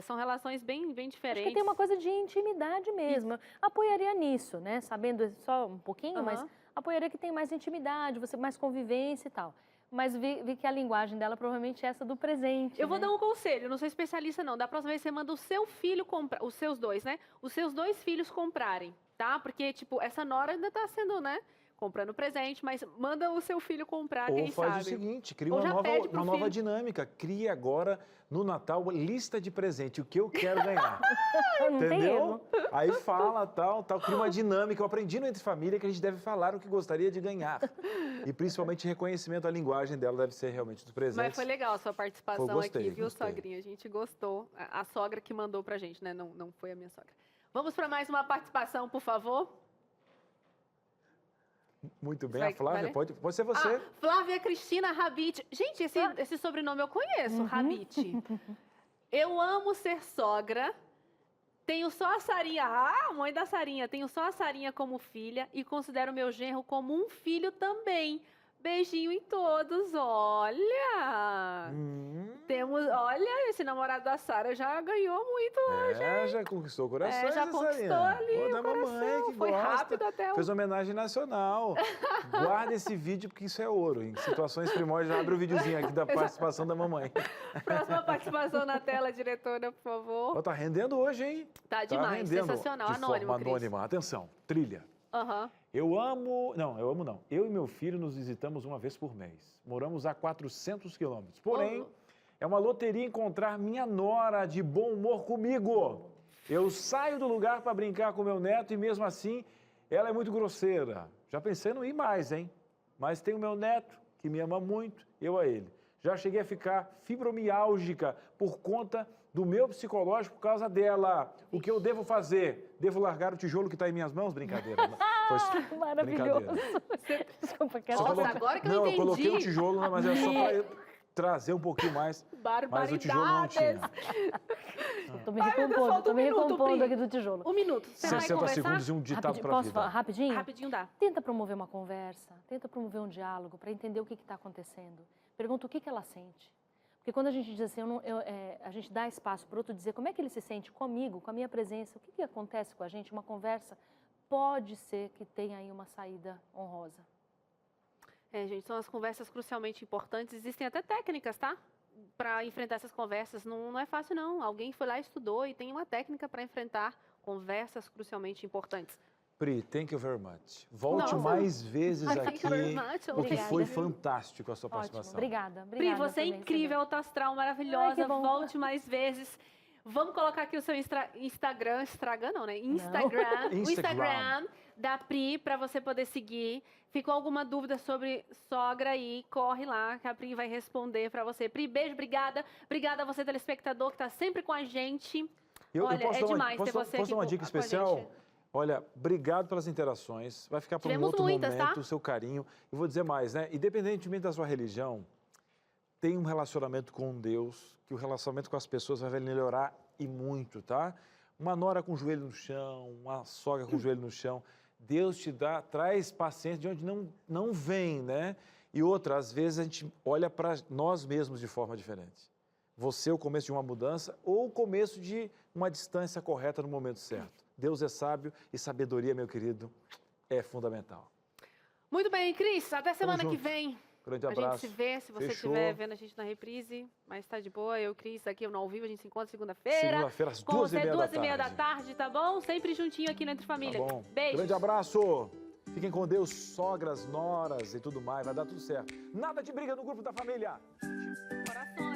São relações bem diferentes. Acho que tem uma coisa de intimidade mesmo. Apoiaria nisso, né? Sabendo só um pouquinho, mas apoiaria que tem mais intimidade, você mais convivência e tal. Mas vi que a linguagem dela provavelmente é essa do presente. Eu vou dar um conselho, não sou especialista não. Da próxima vez você manda o seu filho comprar, os seus dois, né? Os seus 2 filhos comprarem, tá? Porque, tipo, essa nora ainda tá sendo, né? Comprando presente, mas manda o seu filho comprar, quem sabe. Ou faz o seguinte, cria uma nova dinâmica. Cria agora, no Natal, lista de presente, o que eu quero ganhar. Entendeu? Aí fala, tal, cria uma dinâmica. Eu aprendi no Entre Família que a gente deve falar o que gostaria de ganhar. E principalmente reconhecimento, a linguagem dela deve ser realmente dos presentes. Mas foi legal a sua participação aqui, viu, sogrinha? A gente gostou. A sogra que mandou pra gente, né? Não foi a minha sogra. Vamos para mais uma participação, por favor? Muito bem, a Flávia, pode ser você. Flávia Cristina Rabit. Gente, esse sobrenome eu conheço, Rabit. Eu amo ser sogra, tenho só a Sarinha, mãe da Sarinha, tenho só a Sarinha como filha e considero meu genro como um filho também. Beijinho em todos, olha! Olha, esse namorado da Sara já ganhou muito hoje. Já conquistou corações, já conquistou ali o coração. Mamãe que foi gosta, rápido até fez homenagem nacional. Guarda esse vídeo porque isso é ouro. Em situações primórdias, abre o videozinho aqui da participação da mamãe. Próxima participação na tela, diretora, por favor. Tá rendendo hoje, hein? Tá demais, sensacional. Anônimo, anônima. Atenção, trilha. Eu e meu filho nos visitamos uma vez por mês. Moramos a 400 quilômetros. Porém, é uma loteria encontrar minha nora de bom humor comigo. Eu saio do lugar para brincar com meu neto e mesmo assim, ela é muito grosseira. Já pensei em não ir mais, hein? Mas tem o meu neto, que me ama muito, eu a ele. Já cheguei a ficar fibromiálgica por conta do meu psicológico por causa dela. O que eu devo fazer? Devo largar o tijolo que está em minhas mãos? Brincadeira. Maravilhoso. Desculpa, agora que eu entendi. Eu coloquei o tijolo, mas é só para trazer um pouquinho mais. Mas o tijolo não tinha. Tô me recompondo aqui do tijolo. 1 minuto. 60 segundos e um ditado para a vida. Posso falar rapidinho? Rapidinho dá. Tenta promover uma conversa, tenta promover um diálogo para entender o que está acontecendo. Pergunta o que ela sente. Porque quando a gente diz assim, a gente dá espaço para o outro dizer como é que ele se sente comigo, com a minha presença, o que acontece com a gente, uma conversa, pode ser que tenha aí uma saída honrosa. Gente, são as conversas crucialmente importantes. Existem até técnicas, tá? Para enfrentar essas conversas. Não é fácil, não. Alguém foi lá, estudou e tem uma técnica para enfrentar conversas crucialmente importantes. Pri, thank you very much. Volte mais vezes aqui, porque foi fantástico a sua participação. Obrigada. Pri, você é incrível, alto astral, maravilhosa. Volte mais vezes. Vamos colocar aqui o seu Instagram, não, né? Instagram, o Instagram da Pri, para você poder seguir. Ficou alguma dúvida sobre sogra aí, corre lá, que a Pri vai responder para você. Pri, beijo, obrigada. Obrigada a você, telespectador, que está sempre com a gente. Olha, é demais ter você aqui. Posso dar uma dica especial? Olha, obrigado pelas interações. Vai ficar para um outro momento o seu carinho. E vou dizer mais, né? Independentemente da sua religião, tem um relacionamento com Deus, que o relacionamento com as pessoas vai melhorar e muito, tá? Uma nora com o joelho no chão, uma sogra com o joelho no chão. Deus te traz paciência de onde não vem, né? E outra, às vezes a gente olha para nós mesmos de forma diferente. Você é o começo de uma mudança ou o começo de uma distância correta no momento certo. Deus é sábio e sabedoria, meu querido, é fundamental. Muito bem, Cris, até semana que vem. Grande abraço. A gente se vê, se você estiver vendo a gente na reprise, mas tá de boa, eu, Cris, aqui no Ao Vivo, a gente se encontra segunda-feira. Segunda-feira, às 2h30 da tarde, tá bom? Sempre juntinho aqui no Entre Família. Tá bom. Beijo. Grande abraço. Fiquem com Deus, sogras, noras e tudo mais, vai dar tudo certo. Nada de briga no grupo da família. Coração.